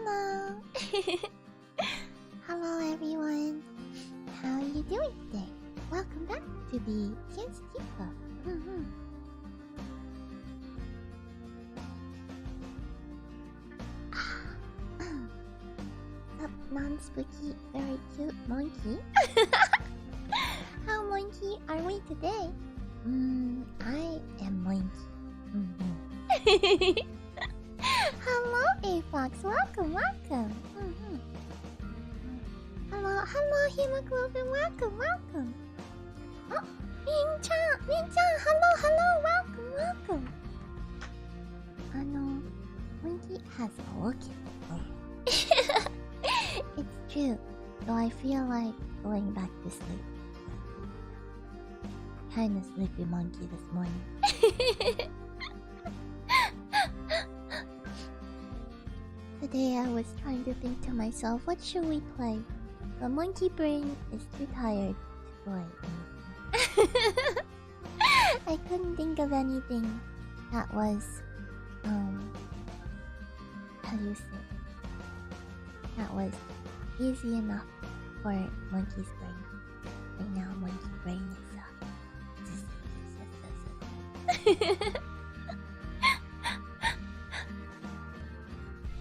Hello. Hello everyone. How are you doing today? Welcome back to the Tianshi Club. Up, non-spooky, very cute monkey. How monkey are we today? I am monkey. Hello, A-Fox. Welcome. Hello, Hemoglobin. Welcome. Oh, Min-chan. Hello. Welcome. Monkey has awoken. It's true, though I feel like going back to sleep. Kinda sleepy monkey this morning. Today I was trying to think to myself, what should we play? The monkey brain is too tired to play anything. I couldn't think of anything that was, how do you say? That was easy enough for monkey's brain. Right now, monkey brain is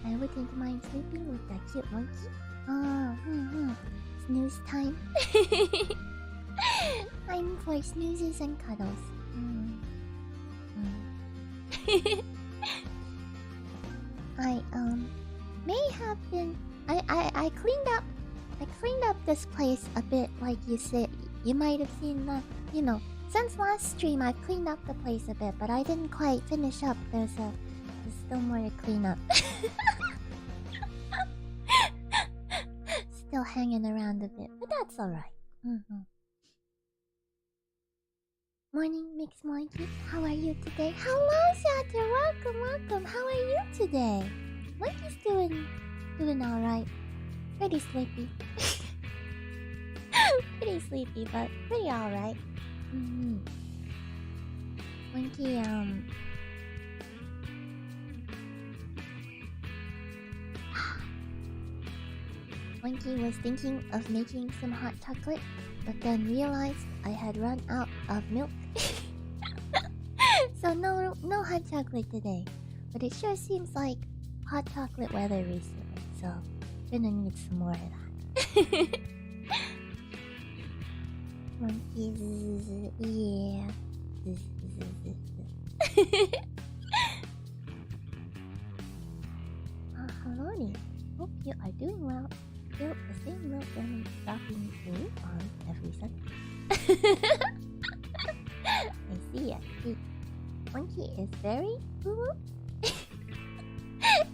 I wouldn't mind sleeping with that cute monkey. Snooze time. Time for snoozes and cuddles. I may have been. I cleaned up this place a bit, like you said. You might have seen that. Since last stream, I've cleaned up the place a bit, but I didn't quite finish up. There's still more to clean up. Still hanging around a bit, but that's alright. Morning, Mixed Monkey. How are you today? Hello, Shatter. Welcome. How are you today? Monkey's doing alright. Pretty sleepy. Pretty sleepy, but pretty alright. Monkey, Monkey was thinking of making some hot chocolate, but then realized I had run out of milk. So no hot chocolate today. But it sure seems like hot chocolate weather recently, so gonna need some more of that. Monkeys, yeah. Hello there. Hope you are doing well. Still the same milk and stopping you on every Sunday. I see. Monkey is very cool.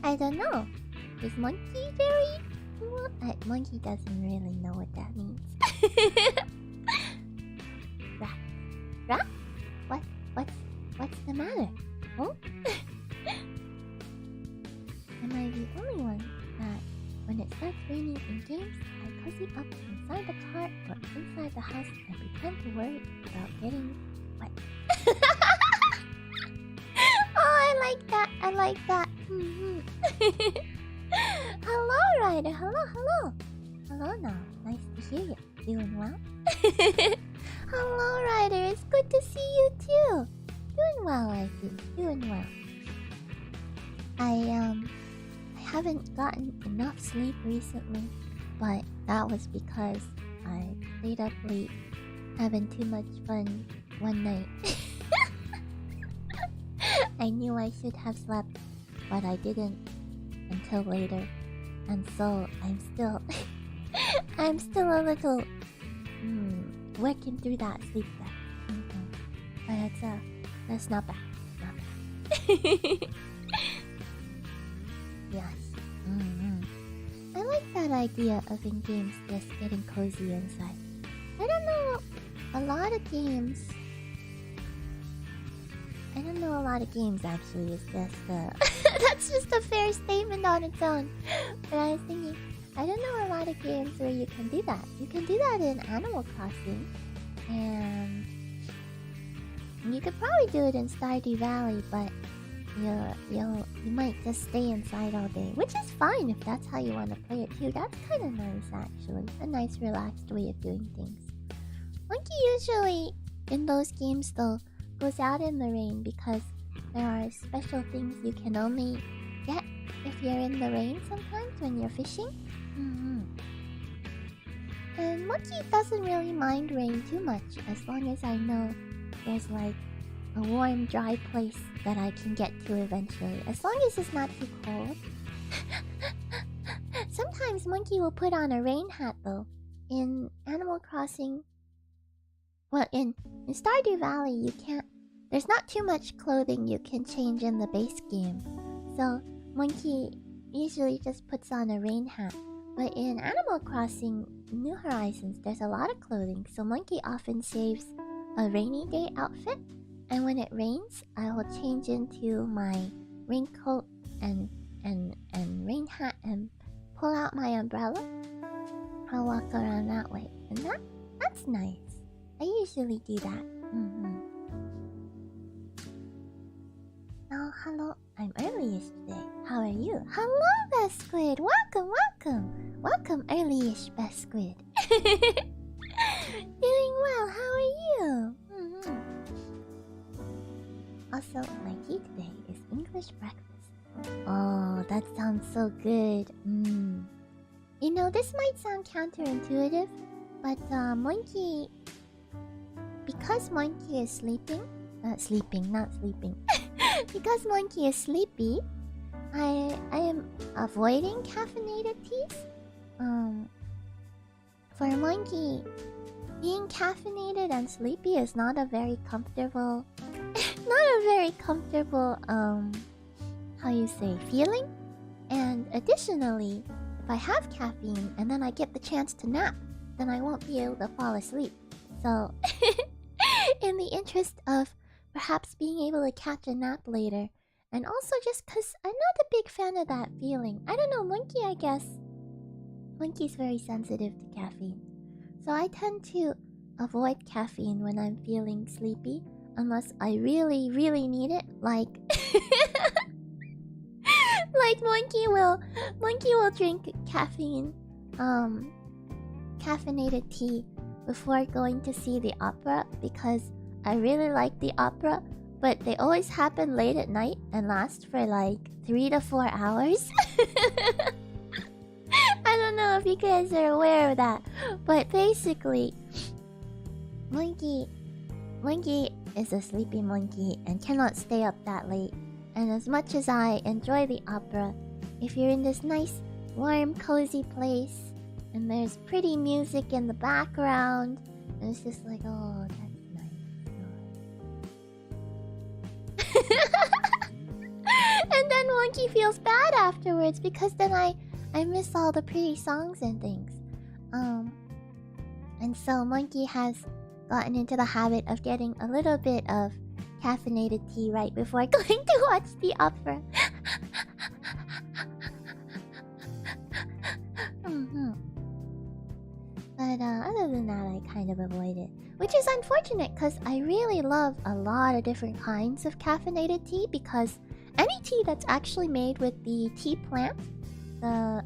I don't know. Is monkey very cool? Monkey doesn't really know what that means. Rat? What's the matter? Oh? Am I the only one that when it starts raining in games, I cozy up inside the car or inside the house and pretend to worry about getting wet? Oh, I like that. Hello, Ryder. Hello now. Nice to hear you. Doing well? Hello, Ryder. It's good to see you too. Doing well, I think. Doing well. I haven't gotten enough sleep recently, but that was because I stayed up late having too much fun one night. I knew I should have slept, but I didn't until later, and so I'm still a little working through that sleep debt. But that's not bad. Yes. I like that idea of in games just getting cozy inside. I don't know a lot of games actually. It's just that's just a fair statement on its own. But I was thinking, I don't know a lot of games where you can do that. You can do that in Animal Crossing, and you could probably do it in Stardew Valley, but you might just stay inside all day, which is fine if that's how you want to play it too. That's kind of nice, actually. A nice, relaxed way of doing things. Monkey usually in those games though goes out in the rain because there are special things you can only get if you're in the rain sometimes when you're fishing. And Monkey doesn't really mind rain too much as long as I know there's like a warm, dry place that I can get to eventually. As long as it's not too cold. Sometimes Monkey will put on a rain hat though. In Animal Crossing... Well, in Stardew Valley you can't... There's not too much clothing you can change in the base game. So, Monkey usually just puts on a rain hat. But in Animal Crossing New Horizons, there's a lot of clothing. So Monkey often saves a rainy day outfit. And when it rains, I will change into my raincoat and rain hat and pull out my umbrella. I'll walk around that way. And that's nice. I usually do that. Oh, hello. I'm early-ish today. How are you? Hello, Best Squid. Welcome, welcome. Welcome, early-ish, Best Squid. Doing well. How are you? Also, my tea today is English breakfast. Oh, that sounds so good. You know, this might sound counterintuitive, but Monkey... Because Monkey is sleeping... not sleeping. Because Monkey is sleepy, I am avoiding caffeinated teas. For Monkey, being caffeinated and sleepy is not a very comfortable... how you say, feeling? And additionally, if I have caffeine and then I get the chance to nap, then I won't be able to fall asleep. So, in the interest of perhaps being able to catch a nap later, and also just because I'm not a big fan of that feeling. I don't know, Monkey, I guess. Monkey's very sensitive to caffeine. So I tend to avoid caffeine when I'm feeling sleepy, unless I really, really need it. Like... like Monkey will drink caffeinated tea before going to see the opera because I really like the opera, but they always happen late at night and last for like 3 to 4 hours. I don't know if you guys are aware of that, but basically, Monkey is a sleepy monkey and cannot stay up that late. And as much as I enjoy the opera, if you're in this nice, warm, cozy place and there's pretty music in the background, and it's just like, oh, that's nice. And then Monkey feels bad afterwards because then I miss all the pretty songs and things. And so Monkey has gotten into the habit of getting a little bit of caffeinated tea right before going to watch the opera. But other than that, I kind of avoid it. Which is unfortunate because I really love a lot of different kinds of caffeinated tea because any tea that's actually made with the tea plant, the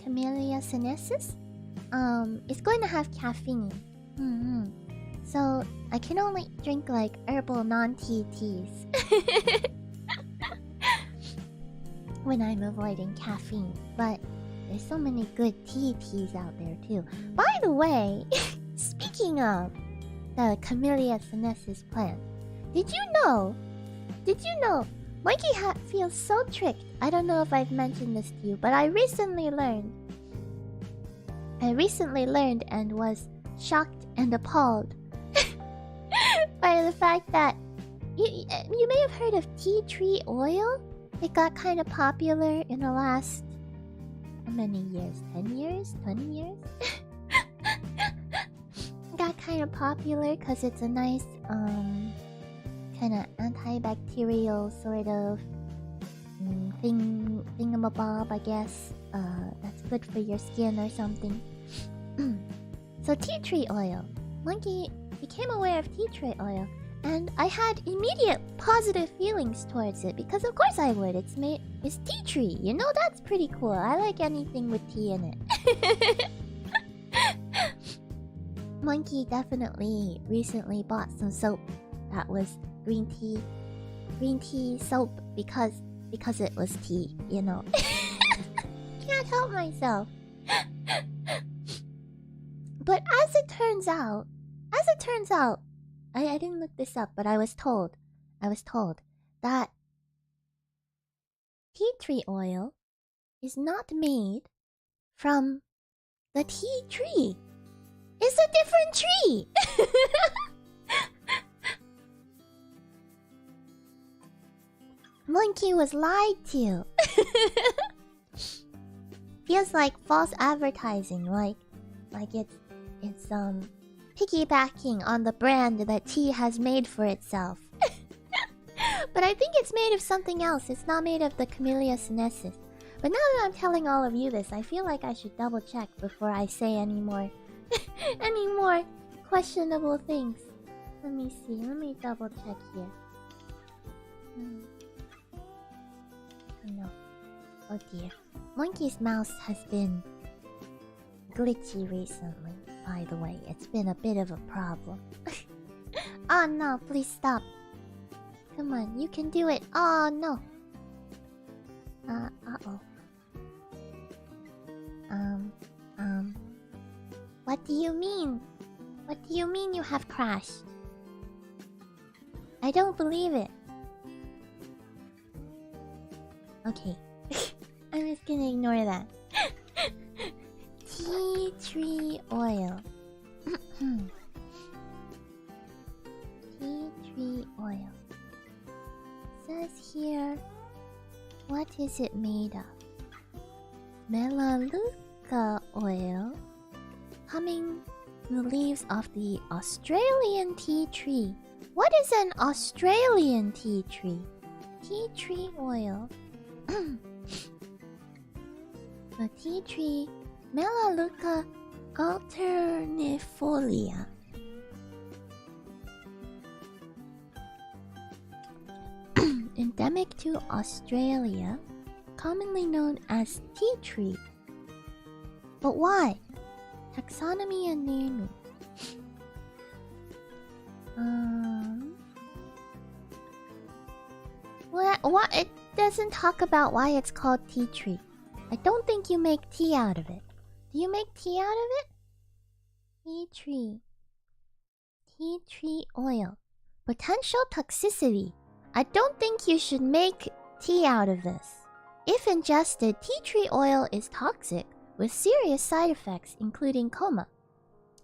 Camellia sinensis, is going to have caffeine. So I can only drink like herbal non-tea teas when I'm avoiding caffeine. But there's so many good teas out there too. By the way, speaking of the Camellia sinensis plant, did you know Monkey feels so tricked. I don't know if I've mentioned this to you, but I recently learned and was shocked and appalled by the fact that you may have heard of tea tree oil. It got kind of popular in the last, how many years? 10 years? 20 years? Got kind of popular because it's a nice kind of antibacterial sort of thingamabob, I guess. That's good for your skin or something. So tea tree oil. Monkey became aware of tea tree oil And I had immediate positive feelings towards it because of course I would. It's tea tree. You know, that's pretty cool. I like anything with tea in it. Monkey definitely recently bought some soap that was green tea soap because it was tea, you know. Can't help myself. But as it turns out, I didn't look this up, but I was told that tea tree oil is not made from the tea tree. It's a different tree. Monkey was lied to. Feels like false advertising, like it's piggybacking on the brand that tea has made for itself. But I think it's made of something else. It's not made of the Camellia sinensis. But now that I'm telling all of you this, I feel like I should double check before I say any more questionable things. Let me see. Let me double check here. Oh no. Oh dear. Monkey's mouse has been glitchy recently, by the way. It's been a bit of a problem. Oh no, please stop. Come on, you can do it. Oh no. Uh-oh. What do you mean? What do you mean you have crashed? I don't believe it. Okay. I'm just gonna ignore that. Tea tree oil. Tea tree oil. Says here, what is it made of? Melaleuca oil, coming from the leaves of the Australian tea tree. What is an Australian tea tree? Tea tree oil. The tea tree Melaleuca alternifolia. Endemic to Australia, commonly known as tea tree. But why? Taxonomy and naming. What? It doesn't talk about why it's called tea tree. I don't think you make tea out of it. Do you make tea out of it? Tea tree. Tea tree oil. Potential toxicity. I don't think you should make tea out of this. If ingested, tea tree oil is toxic with serious side effects including coma.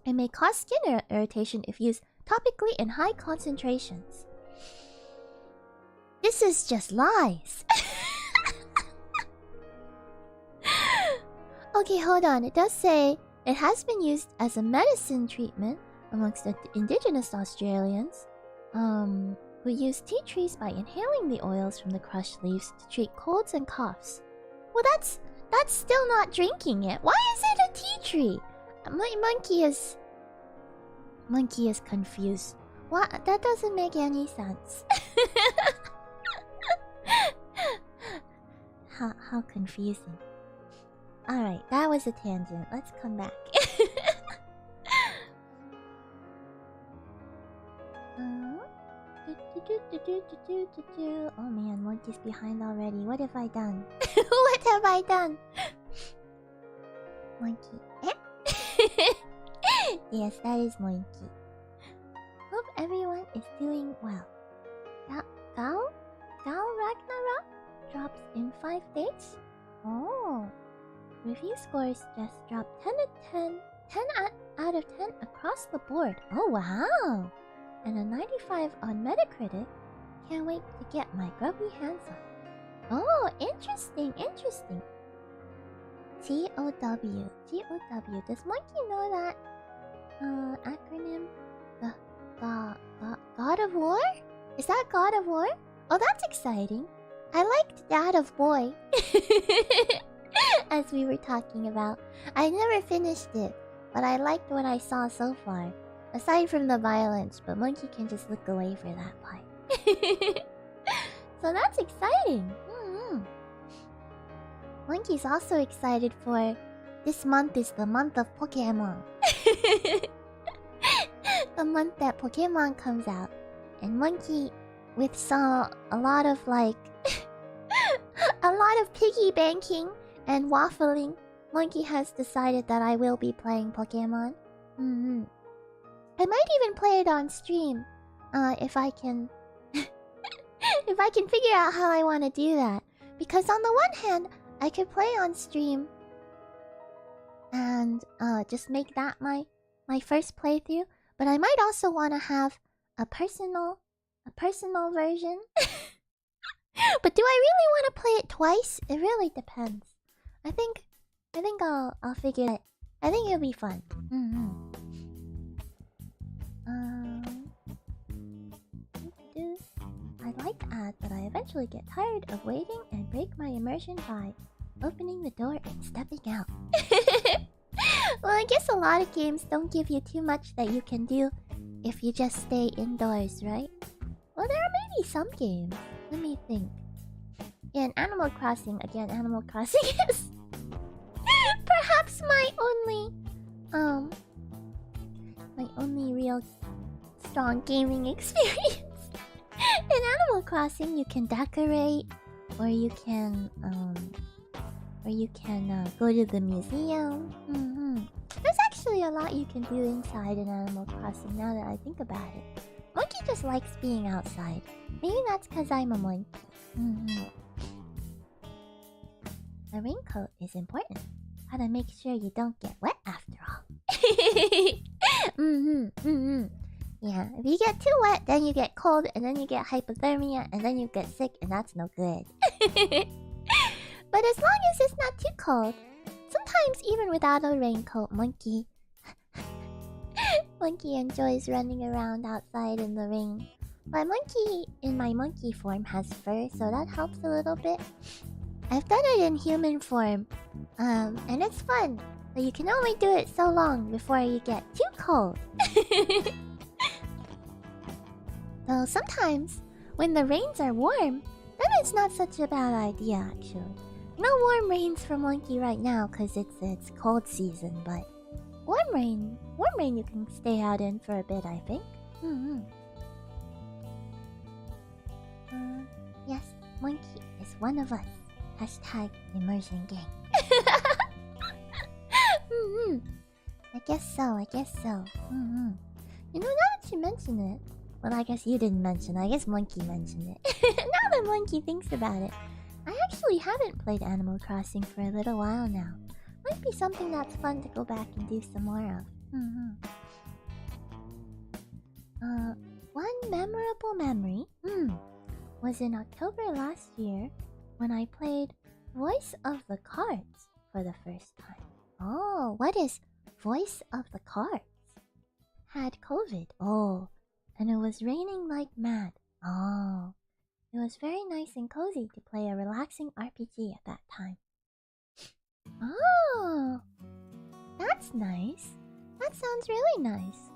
It may cause skin irritation if used topically in high concentrations. This is just lies. Okay, hold on. It does say it has been used as a medicine treatment amongst the indigenous Australians who use tea trees by inhaling the oils from the crushed leaves to treat colds and coughs. Well, that's still not drinking it. Why is it a tea tree? Monkey is confused. What? That doesn't make any sense. How confusing. Alright, that was a tangent. Let's come back. Oh man, Monkey's behind already. What have I done? What have I done? Monkey. Yes, that is Monkey. Hope everyone is doing well. Gal Ragnarok drops in 5 days? Oh. Review scores just dropped 10 out of 10 across the board. Oh wow! And a 95 on Metacritic. Can't wait to get my grubby hands on. Oh, interesting. T-O-W. Does Monkey know that acronym? God of War? Is that God of War? Oh, that's exciting. I liked Dad of Boy. As we were talking about. I never finished it, but I liked what I saw so far. Aside from the violence, but Monkey can just look away for that part. So that's exciting. Monkey's also excited for... This month is the month of Pokemon. The month that Pokemon comes out. And Monkey, with a lot of like... a lot of piggy banking and waffling, Monkey has decided that I will be playing Pokemon. I might even play it on stream. If I can... if I can figure out how I want to do that. Because on the one hand, I could play on stream and just make that my first playthrough. But I might also want to have a personal version. But do I really want to play it twice? It really depends. I think I'll figure it. I think it'll be fun. I'd like to add that I eventually get tired of waiting and break my immersion by opening the door and stepping out. Well, I guess a lot of games don't give you too much that you can do if you just stay indoors, right? Well, there are maybe some games. Let me think. Yeah, Animal Crossing. Again, Animal Crossing is perhaps my only real strong gaming experience. In Animal Crossing, you can decorate, or you can go to the museum. There's actually a lot you can do inside in Animal Crossing now that I think about it. Monkey just likes being outside. Maybe that's because I'm a monkey. A raincoat is important. Gotta make sure you don't get wet after all. Yeah, if you get too wet, then you get cold, and then you get hypothermia, and then you get sick, and that's no good. But as long as it's not too cold, sometimes even without a raincoat, Monkey enjoys running around outside in the rain. My monkey, in my monkey form, has fur, so that helps a little bit. I've done it in human form, and it's fun, but you can only do it so long before you get too cold. So sometimes, when the rains are warm, then it's not such a bad idea, actually. No warm rains for Monkey right now, cause it's cold season, but warm rain you can stay out in for a bit, I think. Yes, Monkey is one of us. Hashtag immersion gang. I guess so. You know, now that you mention it, well, I guess you didn't mention it. I guess Monkey mentioned it. Now that Monkey thinks about it, I actually haven't played Animal Crossing for a little while now. Might be something that's fun to go back and do some more of. One memorable memory was in October last year when I played Voice of the Cards for the first time. Oh, what is Voice of the Cards? Had COVID. Oh. And it was raining like mad. Oh. It was very nice and cozy to play a relaxing RPG at that time. Oh. That's nice. That sounds really nice.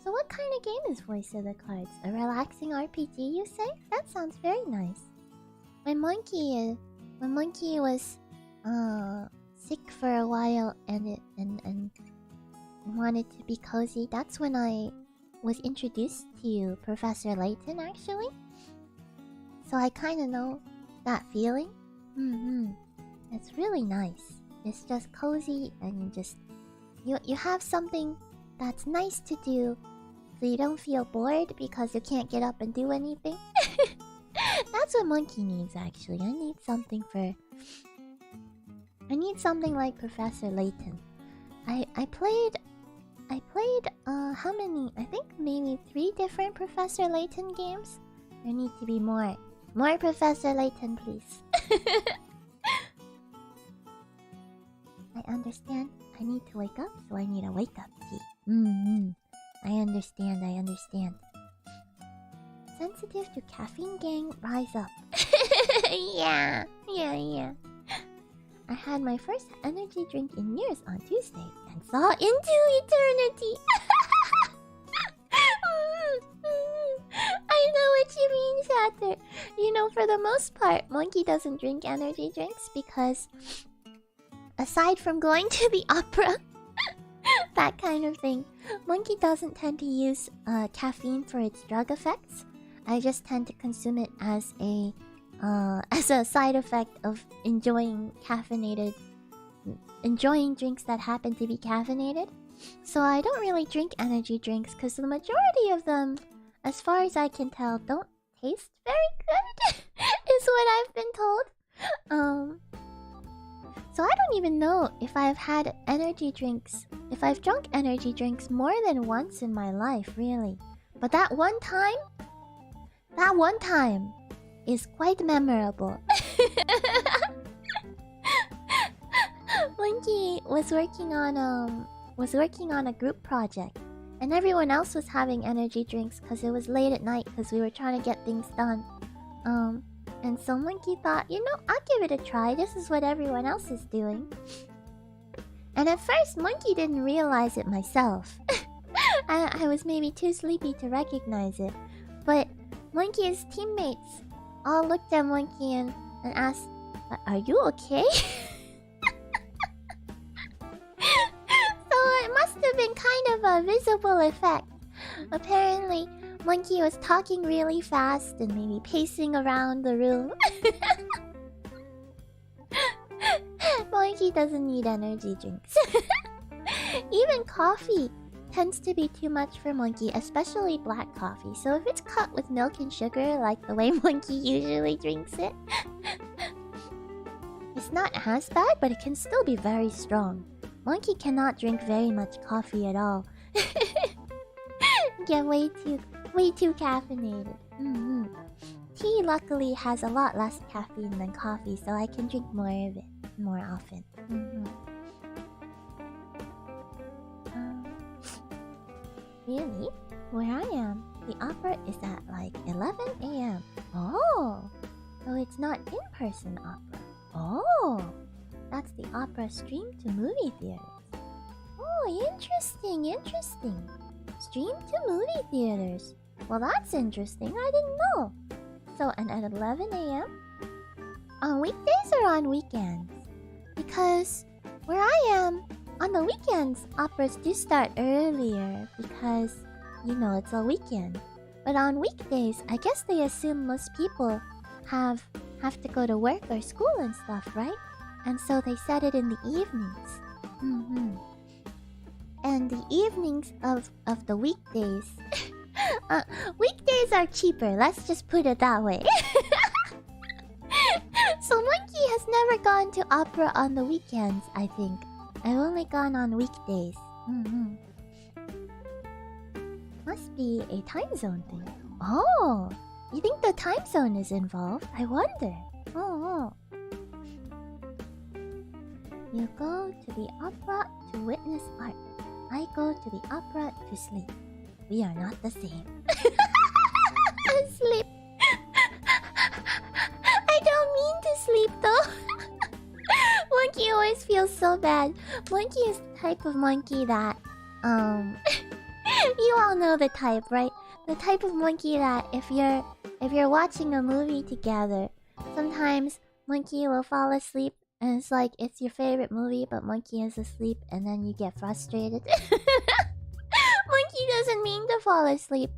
So what kind of game is Voice of the Cards? A relaxing RPG, you say? That sounds very nice. When Monkey was sick for a while and wanted to be cozy, that's when I was introduced to Professor Layton, actually. So I kind of know that feeling. It's really nice. It's just cozy, and you have something that's nice to do, so you don't feel bored because you can't get up and do anything. That's what Monkey needs, actually. I need something like Professor Layton. I played how many? I think maybe 3 different Professor Layton games. There need to be more. More Professor Layton, please. I understand. I need to wake up, so I need a wake-up tea. I understand. Sensitive to caffeine, gang, rise up. Yeah. I had my first energy drink in years on Tuesday and saw into eternity. what you mean, Shatter. You know, for the most part, Monkey doesn't drink energy drinks because, aside from going to the opera, that kind of thing, Monkey doesn't tend to use caffeine for its drug effects. I just tend to consume it as a side effect of enjoying drinks that happen to be caffeinated. So I don't really drink energy drinks because the majority of them, as far as I can tell, don't taste very good. Is what I've been told. So I don't even know if I've had energy drinks, if I've drunk energy drinks more than once in my life, really. But that one time is quite memorable. Monkey was working on a group project, and everyone else was having energy drinks because it was late at night because we were trying to get things done. And so Monkey thought, you know, I'll give it a try. This is what everyone else is doing. And at first, Monkey didn't realize it myself. I was maybe too sleepy to recognize it. But Monkey's teammates all looked at Monkey and asked, "Are you okay?" So it must have been kind of a visible effect. Apparently, Monkey was talking really fast and maybe pacing around the room. Monkey doesn't need energy drinks. Even coffee tends to be too much for Monkey, especially black coffee. So if it's cut with milk and sugar, like the way Monkey usually drinks it, it's not as bad, but it can still be very strong. Monkey cannot drink very much coffee at all. Get way too caffeinated. Tea luckily has a lot less caffeine than coffee, so I can drink more of it more often. Really? Where I am, the opera is at like 11 AM. Oh, so it's not in-person opera. Oh, that's the opera streamed to movie theaters. Oh, interesting. Stream to movie theaters. Well, that's interesting. I didn't know. So, and at 11 AM? On weekdays or on weekends? Because where I am, on the weekends, operas do start earlier because, you know, it's a weekend. But on weekdays, I guess they assume most people have to go to work or school and stuff, right? And so they set it in the evenings. And the evenings of the weekdays... weekdays are cheaper, let's just put it that way. So Monkey has never gone to opera on the weekends, I think. I've only gone on weekdays. Must be a time zone thing. Oh, you think the time zone is involved? I wonder. Oh. You go to the opera to witness art. I go to the opera to sleep. We are not the same. Sleep. I don't mean to sleep though. Monkey always feels so bad. Monkey is the type of monkey that you all know the type, right? The type of monkey that if you're watching a movie together, sometimes Monkey will fall asleep and it's like it's your favorite movie but Monkey is asleep and then you get frustrated. Monkey doesn't mean to fall asleep.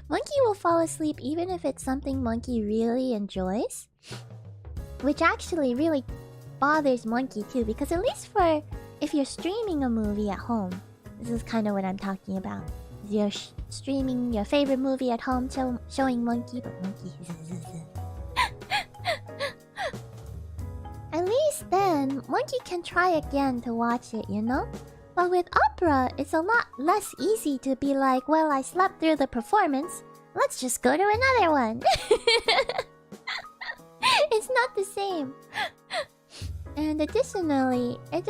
Monkey will fall asleep even if it's something Monkey really enjoys. Which actually really bothers Monkey too, because at least for if you're streaming a movie at home, this is kind of what I'm talking about. You're streaming your favorite movie at home, showing Monkey, but Monkey... At least then, Monkey can try again to watch it, you know? But with opera, it's a lot less easy to be like, well, I slept through the performance. Let's just go to another one. It's not the same. And additionally, it'd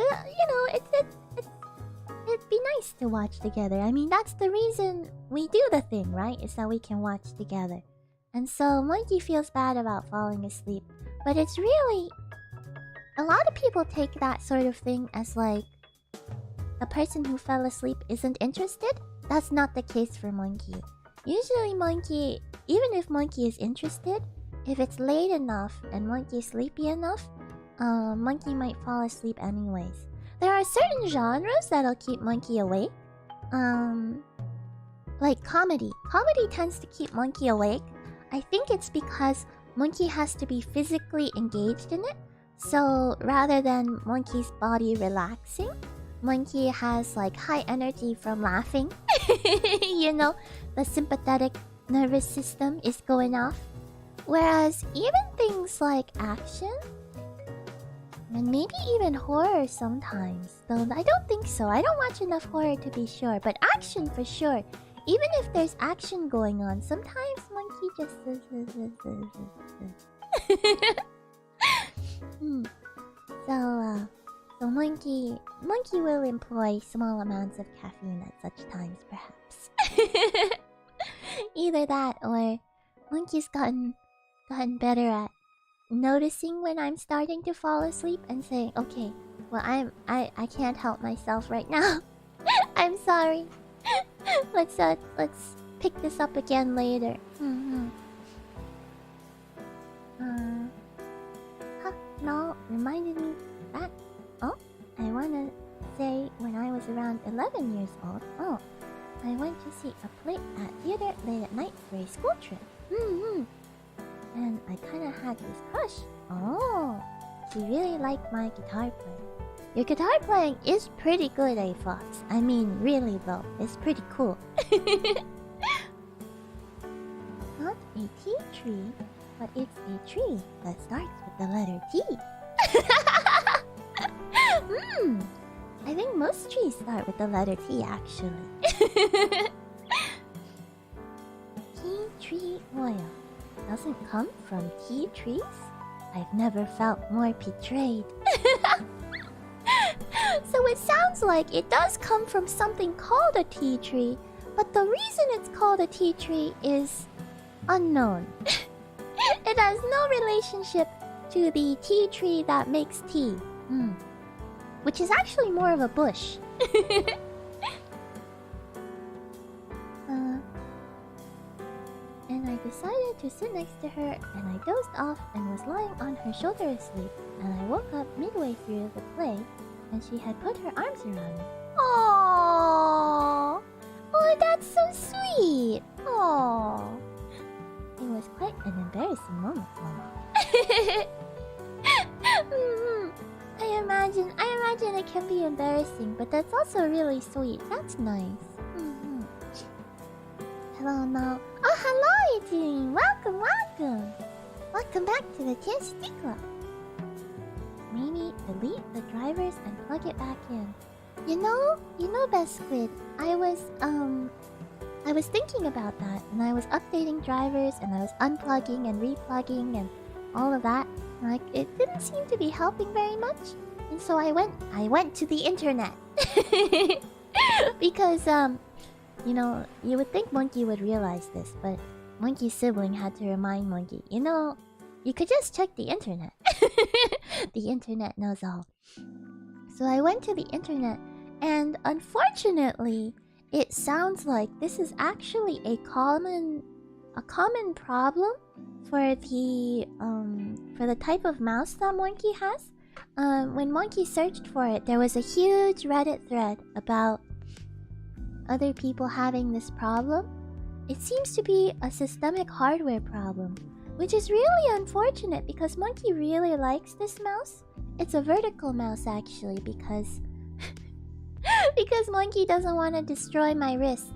be nice to watch together. I mean, that's the reason we do the thing, right? Is that we can watch together. And so Monkey feels bad about falling asleep. But it's really... A lot of people take that sort of thing as like... The person who fell asleep isn't interested? That's not the case for Monkey. Usually Monkey even if monkey is interested, if it's late enough and monkey is sleepy enough, monkey might fall asleep anyways. There are certain genres that'll keep monkey awake. Like comedy. Comedy tends to keep monkey awake. I think it's because monkey has to be physically engaged in it. So rather than monkey's body relaxing, monkey has like high energy from laughing. You know, the sympathetic nervous system is going off. Whereas even things like action and maybe even horror sometimes, though I don't think so. I don't watch enough horror to be sure, but action for sure. Even if there's action going on, sometimes monkey just So monkey will employ small amounts of caffeine at such times, perhaps. Either that or monkey's gotten better at noticing when I'm starting to fall asleep and saying, okay, well I can't help myself right now. I'm sorry. Let's pick this up again later. No, reminded me that. Oh, I wanna say when I was around 11 years old. Oh, I went to see a play at theater late at night for a school trip. And I kinda had this crush. Oh, she really liked my guitar playing. Your guitar playing is pretty good, Fox. I mean, really though, it's pretty cool. Not a tea tree, but it's a tree that starts with the letter T. I think most trees start with the letter T, actually. Tea tree oil doesn't come from tea trees? I've never felt more betrayed. So it sounds like it does come from something called a tea tree, but the reason it's called a tea tree is unknown. It has no relationship to the tea tree that makes tea. Which is actually more of a bush. And I decided to sit next to her, and I dozed off and was lying on her shoulder asleep, and I woke up midway through the play, and she had put her arms around me. Aww! Oh, that's so sweet! Aww! It was quite an embarrassing moment for me. I imagine it can be embarrassing, but that's also really sweet. That's nice. Hello now. Oh, hello, Eugene! Welcome, welcome! Welcome back to the Tianshi Club. Maybe delete the drivers and plug it back in. You know, Best Squid, I was thinking about that, and I was updating drivers, and I was unplugging and replugging and all of that. Like, it didn't seem to be helping very much, and so I went to the internet. Because you know, you would think Monkey would realize this, but Monkey's sibling had to remind Monkey, you know, you could just check the internet. The internet knows all. So I went to the internet, and unfortunately, it sounds like this is actually a common problem for the type of mouse that Monkey has. When Monkey searched for it, there was a huge Reddit thread about other people having this problem. It seems to be a systemic hardware problem, which is really unfortunate because Monkey really likes this mouse. It's a vertical mouse actually, because because Monkey doesn't want to destroy my wrists.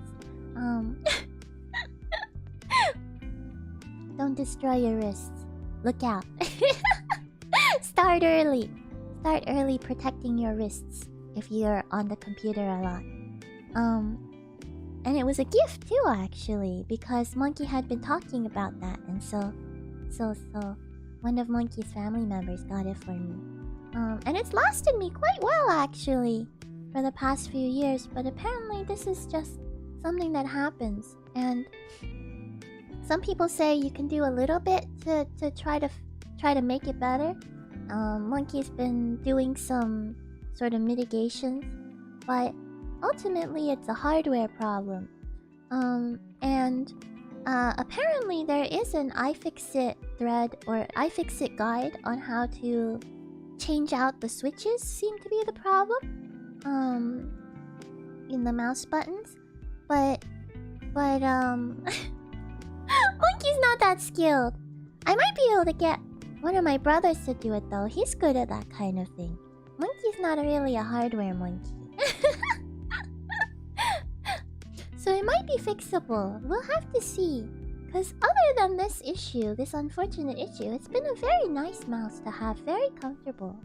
Don't destroy your wrists. Look out. Start early protecting your wrists if you're on the computer a lot. And it was a gift too, actually, because Monkey had been talking about that, and so one of Monkey's family members got it for me. And it's lasted me quite well, actually, for the past few years, but apparently this is just something that happens, and some people say you can do a little bit to try to make it better. Monkey's been doing some sort of mitigations, but ultimately it's a hardware problem. And Apparently there is an iFixit thread or iFixit guide on how to change out the switches. Seem to be the problem. In the mouse buttons, but Monkey's not that skilled. I might be able to get one of my brothers to do it though. He's good at that kind of thing. Monkey's not really a hardware monkey. So it might be fixable. We'll have to see. Because other than this issue, this unfortunate issue, it's been a very nice mouse to have, very comfortable.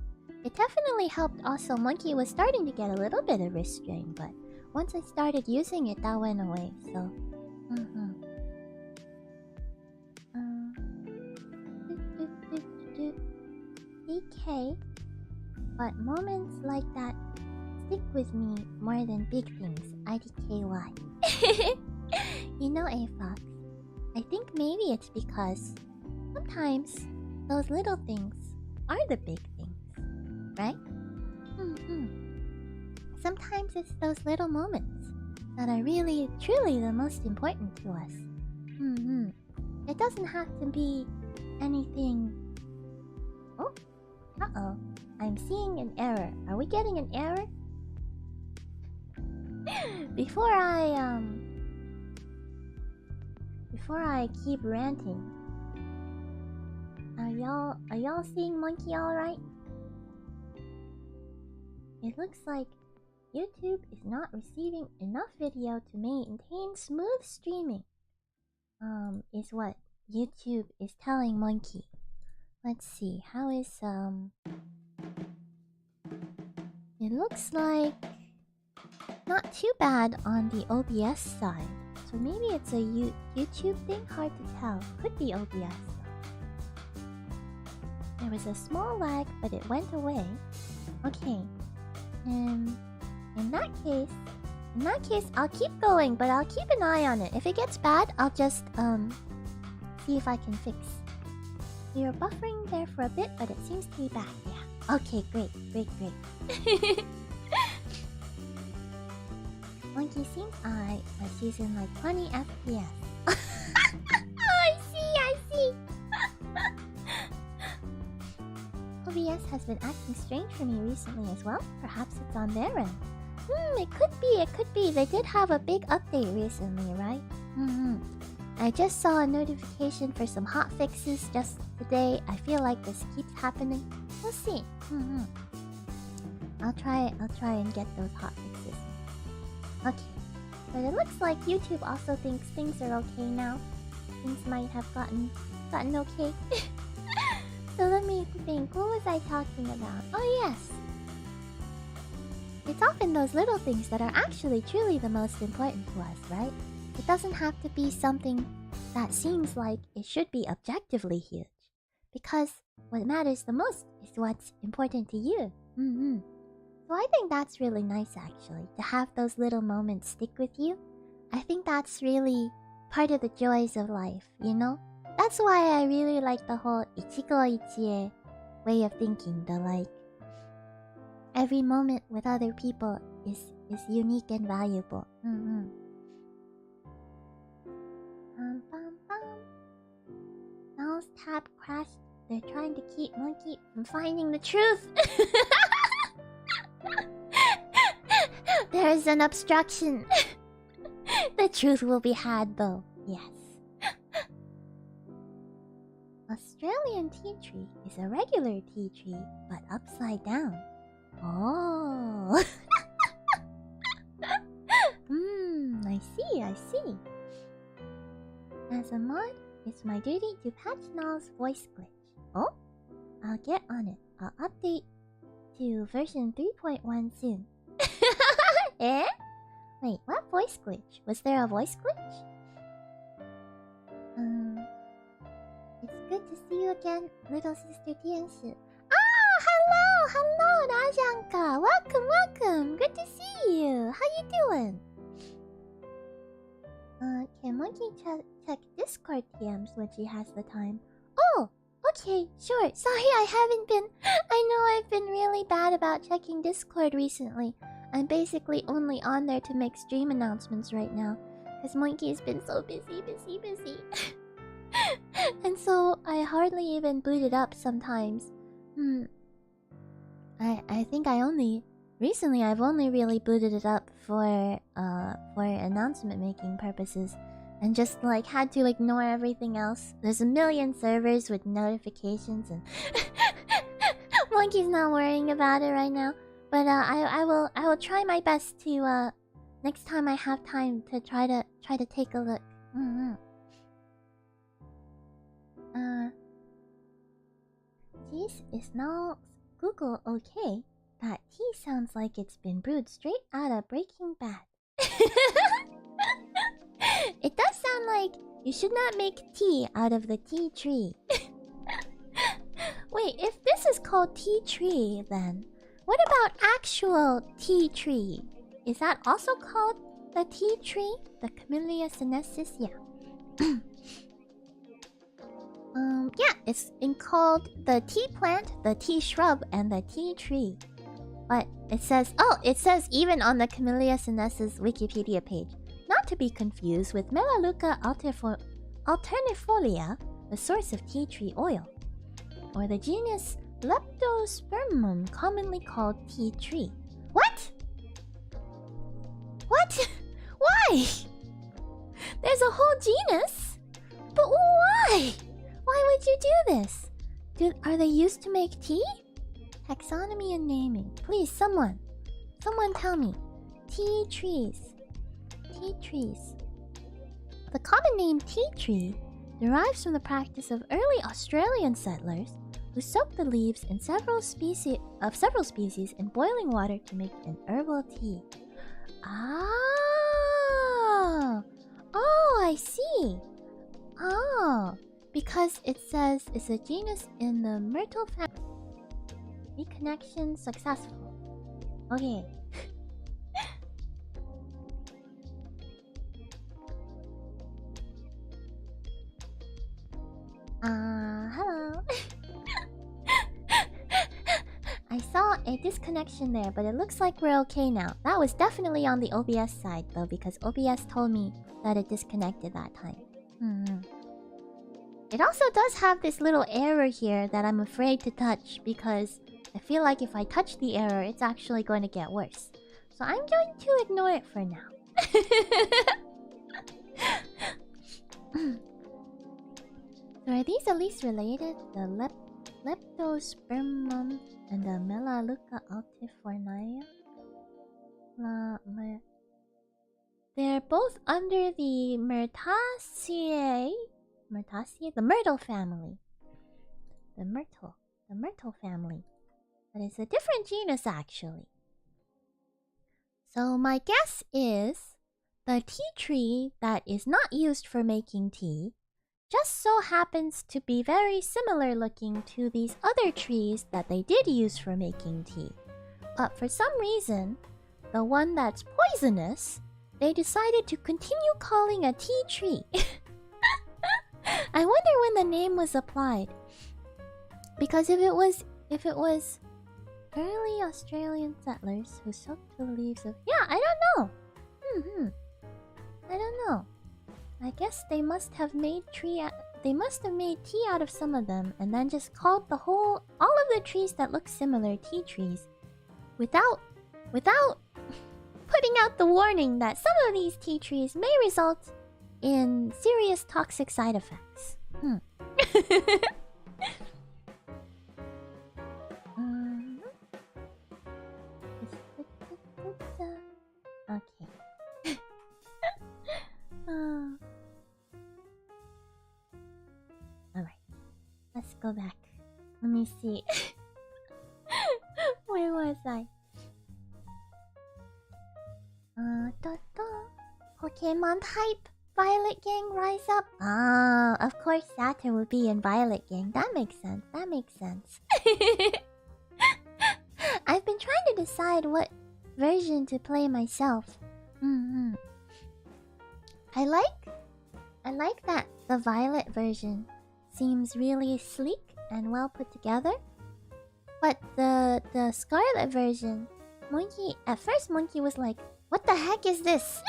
It definitely helped also. Monkey was starting to get a little bit of wrist strain, but once I started using it, that went away, so... DK. But moments like that stick with me more than big things. IDKY. You know, A-Fox, I think maybe it's because sometimes those little things are the big things, right? Sometimes it's those little moments that are really, truly the most important to us. It doesn't have to be anything... Oh, uh-oh. I'm seeing an error. Are we getting an error? Before I keep ranting, are y'all seeing Monkey alright? It looks like YouTube is not receiving enough video to maintain smooth streaming. Is what YouTube is telling Monkey. Let's see, how is it looks like not too bad on the OBS side. So maybe it's a YouTube thing? Hard to tell. Could be OBS though. There was a small lag, but it went away. Okay. And in that case, I'll keep going, but I'll keep an eye on it. If it gets bad, I'll just see if I can fix. We were buffering there for a bit, but it seems to be back. Yeah. Okay, great. Monkey seems alright, but she's in like 20 FPS. I see. OBS has been acting strange for me recently as well. Perhaps it's on their end. It could be. They did have a big update recently, right? I just saw a notification for some hot fixes just today. I feel like this keeps happening. We'll see. I'll try and get those hot fixes. Okay. But it looks like YouTube also thinks things are okay now. Things might have gotten okay. So let me think. What was I talking about? Oh yes. It's often those little things that are actually truly the most important to us, right? It doesn't have to be something that seems like it should be objectively huge. Because what matters the most is what's important to you. So I think that's really nice actually, to have those little moments stick with you. I think that's really part of the joys of life, you know? That's why I really like the whole ichigo ichie way of thinking. The like, every moment with other people is unique and valuable. Mouse tab crashed. They're trying to keep Monkey from finding the truth. There's an obstruction. The truth will be had though. Yes. Australian tea tree is a regular tea tree, but upside down. Oh. I see. As a mod, it's my duty to patch Null's voice glitch. Oh? I'll get on it. I'll update to version 3.1 soon. Eh? Wait, what voice glitch? Was there a voice glitch? It's good to see you again, little sister Tianshi. Ah, hello, Rajanka. Welcome. Good to see you. How you doing? Can Monkey check Discord TMs when she has the time? Oh, okay, sure. Sorry, I know I've been really bad about checking Discord recently. I'm basically only on there to make stream announcements right now. Because Monkey's been so busy. And so I hardly even boot it up sometimes. I think recently I've only really booted it up for announcement making purposes, and just like had to ignore everything else. There's a million servers with notifications, and Monkey's not worrying about it right now. But I will try my best to next time I have time to try to take a look. This is now Google okay. That tea sounds like it's been brewed straight out of Breaking Bad. It does sound like you should not make tea out of the tea tree. Wait, if this is called tea tree, then what about actual tea tree? Is that also called the tea tree? The Camellia sinensis? Yeah. Yeah, it's called the tea plant, the tea shrub, and the tea tree. But it says even on the Camellia sinensis Wikipedia page, not to be confused with Melaleuca alternifolia, the source of tea tree oil, or the genus Leptospermum, commonly called tea tree. What? What? Why? There's a whole genus? But why? Why would you do this? Are they used to make tea? Taxonomy and naming. Please, someone tell me. Tea trees. Tea trees. The common name tea tree derives from the practice of early Australian settlers who soaked the leaves in several species in boiling water to make an herbal tea. Oh, I see. Oh, because it says it's a genus in the myrtle family. Reconnection successful. Okay. Hello. I saw a disconnection there, but it looks like we're okay now. That was definitely on the OBS side, though, because OBS told me that it disconnected that time. It also does have this little error here that I'm afraid to touch, because I feel like if I touch the error, it's actually going to get worse. So I'm going to ignore it for now. So are these at least related? The Leptospermum and the Melaleuca altifornia? They're both under the Myrtaceae, the myrtle family. The myrtle family. But it's a different genus, actually. So my guess is the tea tree that is not used for making tea just so happens to be very similar looking to these other trees that they did use for making tea. But for some reason, the one that's poisonous, they decided to continue calling a tea tree. I wonder when the name was applied. Because if it was early Australian settlers who soaked the leaves of... Yeah, I don't know. I don't know. I guess they must have made tea out of some of them, and then just called all of the trees that look similar tea trees, without putting out the warning that some of these tea trees may result in serious toxic side effects. Okay. Alright. Let's go back. Let me see. Where was I? Pokemon hype! Violet Gang rise up! Ah, of course Saturn would be in Violet Gang. That makes sense. I've been trying to decide what version to play myself. I like that the Violet version seems really sleek and well put together. But the Scarlet version, Monkey was like, what the heck is this?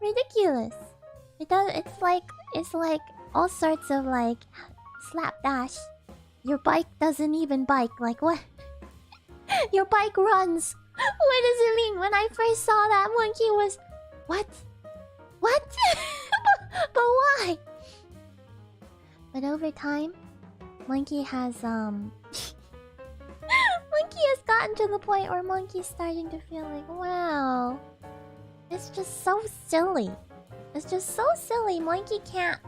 ridiculous. It's like all sorts of like slapdash. Your bike doesn't even bike. Like what? Your bike runs. What does it mean? When I first saw that, monkey was what? What? But why? But over time, monkey has Monkey has gotten to the point where monkey's starting to feel like, wow, it's just so silly. It's just so silly. Monkey can't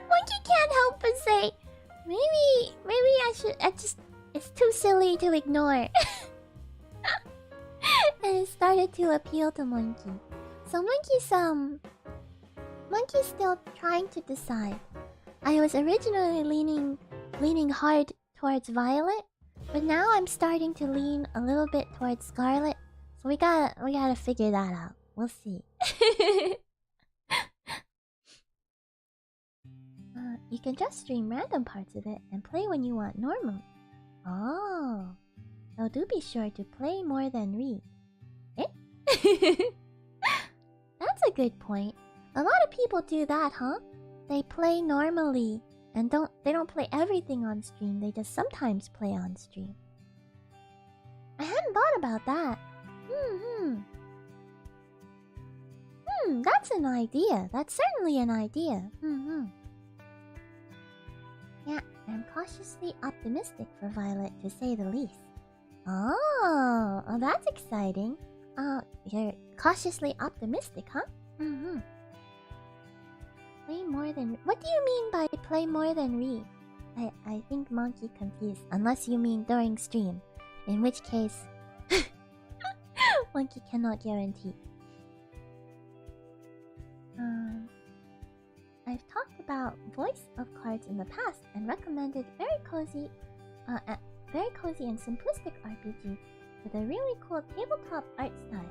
Monkey can't help but say, maybe it's too silly to ignore. And it started to appeal to monkey. So monkey's still trying to decide. I was originally leaning hard towards Violet, but now I'm starting to lean a little bit towards Scarlet. So we gotta figure that out. We'll see. You can just stream random parts of it and play when you want normally. Oh, so do be sure to play more than read. Eh? That's a good point. A lot of people do that, huh? They play normally and they don't play everything on stream. They just sometimes play on stream. I hadn't thought about that. That's an idea. That's certainly an idea. Yeah, I'm cautiously optimistic for Violet, to say the least. Oh, that's exciting. You're cautiously optimistic, huh? Play more than... What do you mean by play more than read? I think monkey confused. Unless you mean during stream. In which case... monkey cannot guarantee. I've talked about voice of cards in the past and recommended very cozy and simplistic RPG with a really cool tabletop art style.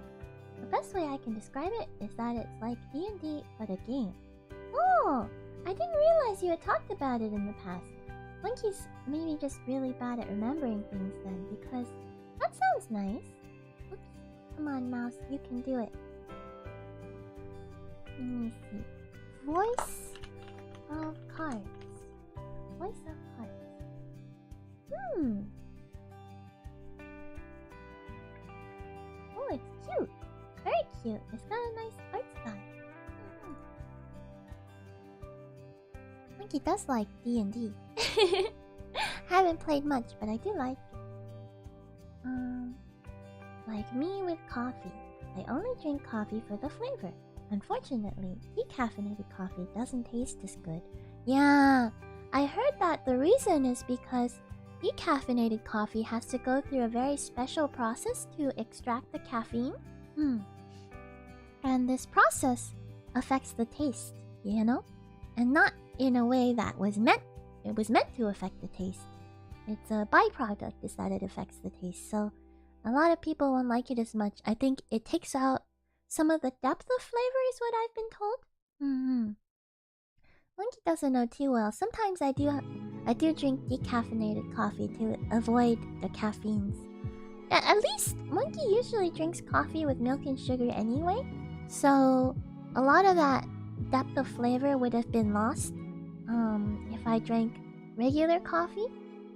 The best way I can describe it is that it's like D&D but a game. Oh, I didn't realize you had talked about it in the past. Monkey's maybe just really bad at remembering things then, because that sounds nice. Oops, come on mouse, you can do it. Let me see. Voice of cards. Voice of cards. Oh, it's cute. Very cute. It's got a nice art style. Monkey does like D&D. Haven't played much, but I do like it. Like me with coffee. I only drink coffee for the flavor. Unfortunately, decaffeinated coffee doesn't taste as good. Yeah, I heard that the reason is because decaffeinated coffee has to go through a very special process to extract the caffeine. And this process affects the taste, you know? And not in a way that was meant to affect the taste. It's a byproduct is that it affects the taste. So a lot of people won't like it as much. I think it takes out some of the depth of flavor is what I've been told. Monkey doesn't know too well. Sometimes I do drink decaffeinated coffee to avoid the caffeines. At least Monkey usually drinks coffee with milk and sugar anyway. So a lot of that depth of flavor would have been lost if I drank regular coffee.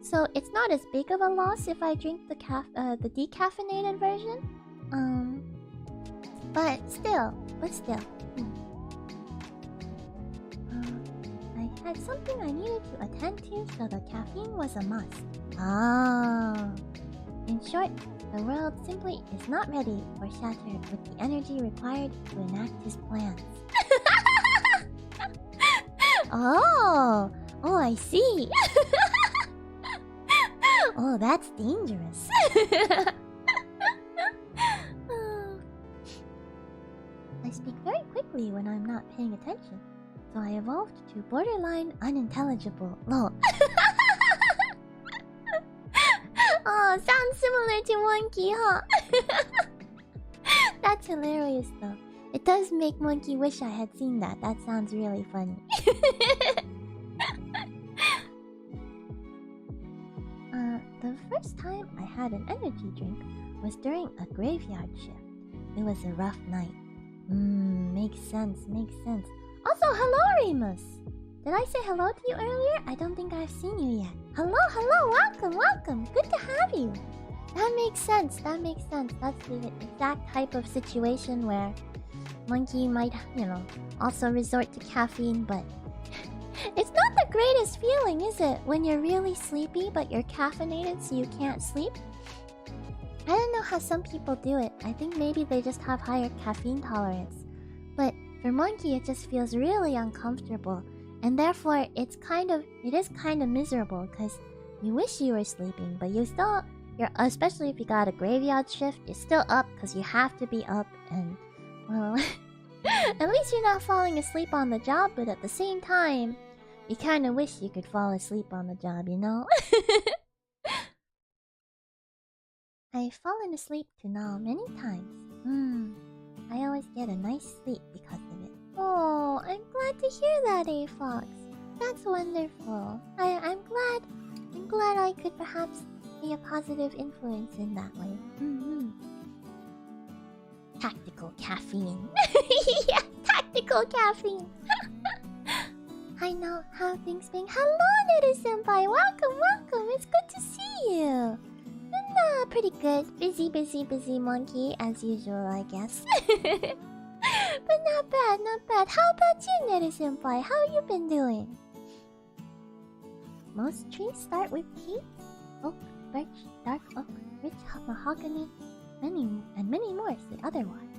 So it's not as big of a loss if I drink the decaffeinated version. But still. I had something I needed to attend to, so the caffeine was a must. In short, the world simply is not ready for Shatter with the energy required to enact his plans. Oh, I see. Oh, that's dangerous. I speak very quickly when I'm not paying attention, so I evolved to borderline unintelligible. Lol. Oh, sounds similar to Monkey, huh? That's hilarious though. It does make Monkey wish I had seen that. That sounds really funny. The first time I had an energy drink was during a graveyard shift. It was a rough night. Makes sense, makes sense. Also, hello, Remus! Did I say hello to you earlier? I don't think I've seen you yet. Hello, welcome. Good to have you. That makes sense, That's the exact type of situation where Monkey might, also resort to caffeine, but it's not the greatest feeling, is it? When you're really sleepy, but you're caffeinated so you can't sleep? I don't know how some people do it. I think maybe they just have higher caffeine tolerance. But for Monkey, it just feels really uncomfortable. And therefore, it is kind of miserable because you wish you were sleeping, but you're especially if you got a graveyard shift, you're still up because you have to be up, and, well, at least you're not falling asleep on the job, but at the same time, you kind of wish you could fall asleep on the job, you know? I've fallen asleep to now many times. I always get a nice sleep because of it. Oh, I'm glad to hear that, A-Fox. That's wonderful. I'm glad I could perhaps be a positive influence in that way. Tactical caffeine. Yeah, tactical caffeine. I know how things been. Hello, Neri-senpai. Welcome. It's good to see you. Pretty good. Busy monkey as usual, I guess. But not bad. How about you, Neri-senpai? How you been doing? Most trees start with teeth. Oak, birch, dark oak, rich mahogany, many more say otherwise.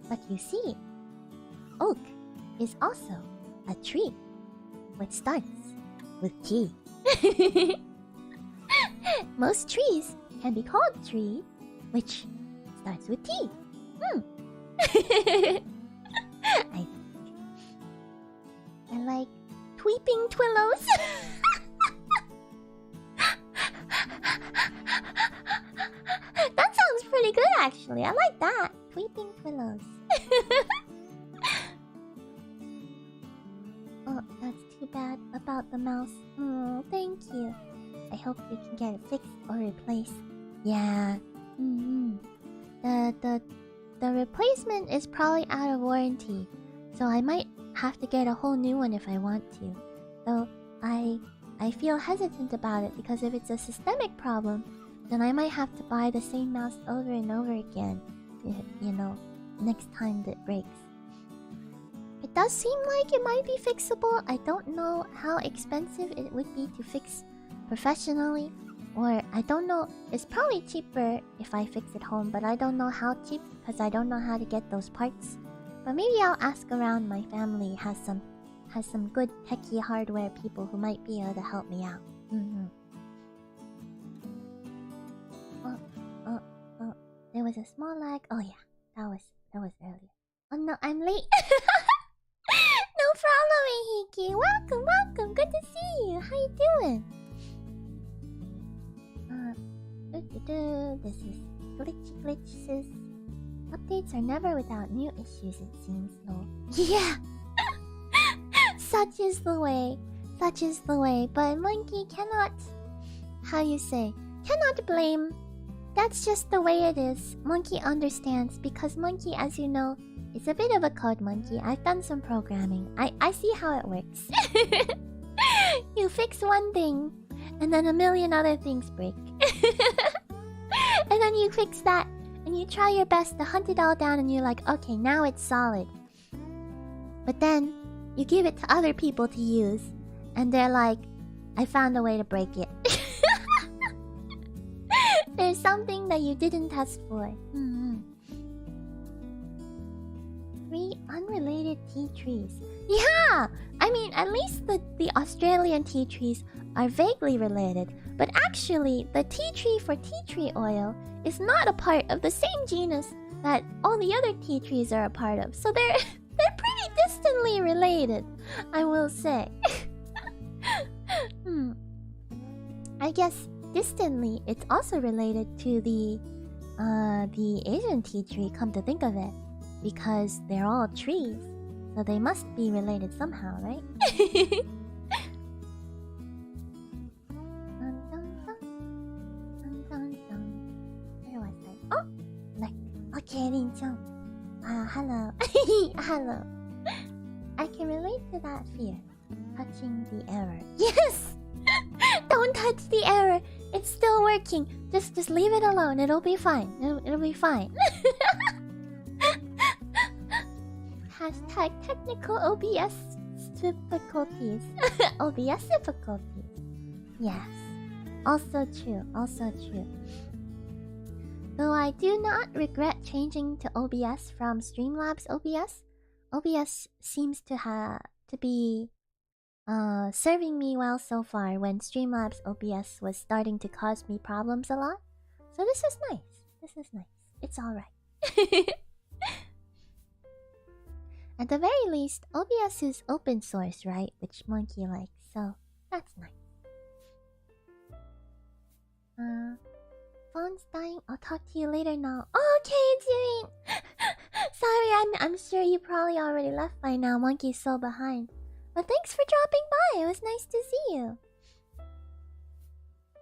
But you see, oak is also a tree, which starts with T. Most trees can be called tree, which starts with T. I like tweeping twillows. That sounds pretty good, actually. I like that. Tweeping twillows. Oh, that's too bad about the mouse. Thank you. I hope you can get it fixed or replaced. Yeah. The replacement is probably out of warranty, so I might have to get a whole new one if I want to. Though I feel hesitant about it because if it's a systemic problem, then I might have to buy the same mouse over and over again, next time that breaks. It does seem like it might be fixable. I don't know how expensive it would be to fix professionally, or I don't know. It's probably cheaper if I fix it home, but I don't know how cheap because I don't know how to get those parts. But maybe I'll ask around. My family has some good techie hardware people who might be able to help me out. There was a small lag. Oh yeah, that was earlier. Oh no, I'm late. No problem, Hiki. Welcome. Good to see you. How you doing? This is glitch sis. Updates are never without new issues, it seems, though. Yeah. Such is the way. But Monkey cannot, cannot blame. That's just the way it is. Monkey understands because Monkey, as you know, is a bit of a code monkey. I've done some programming. I see how it works. You fix one thing, and then a million other things break. And then you fix that, and you try your best to hunt it all down, and you're like, okay, now it's solid. But then, you give it to other people to use, and they're like, I found a way to break it. There's something that you didn't test for. 3 unrelated tea trees. Yeah! I mean, at least the Australian tea trees are vaguely related. But actually, the tea tree for tea tree oil is not a part of the same genus that all the other tea trees are a part of. So they're pretty distantly related, I will say. I guess distantly, it's also related to the Asian tea tree, come to think of it. Because they're all trees, so they must be related somehow, right? Where was I? Oh! Like, okay, Rin-chan. hello. Hello. I can relate to that fear. Touching the error. Yes! Don't touch the error. It's still working. Just leave it alone. It'll be fine. It'll be fine. Hashtag technical OBS difficulties. OBS difficulties. Yes. Also true. Also true. Though I do not regret changing to OBS from Streamlabs OBS. OBS seems to be serving me well so far when Streamlabs OBS was starting to cause me problems a lot. So this is nice. This is nice. It's alright. At the very least, OBS is open source, right? Which Monkey likes, so that's nice. Phone's dying. I'll talk to you later now. Okay, Jimin. Sorry, I'm sure you probably already left by now. Monkey's so behind. But thanks for dropping by. It was nice to see you.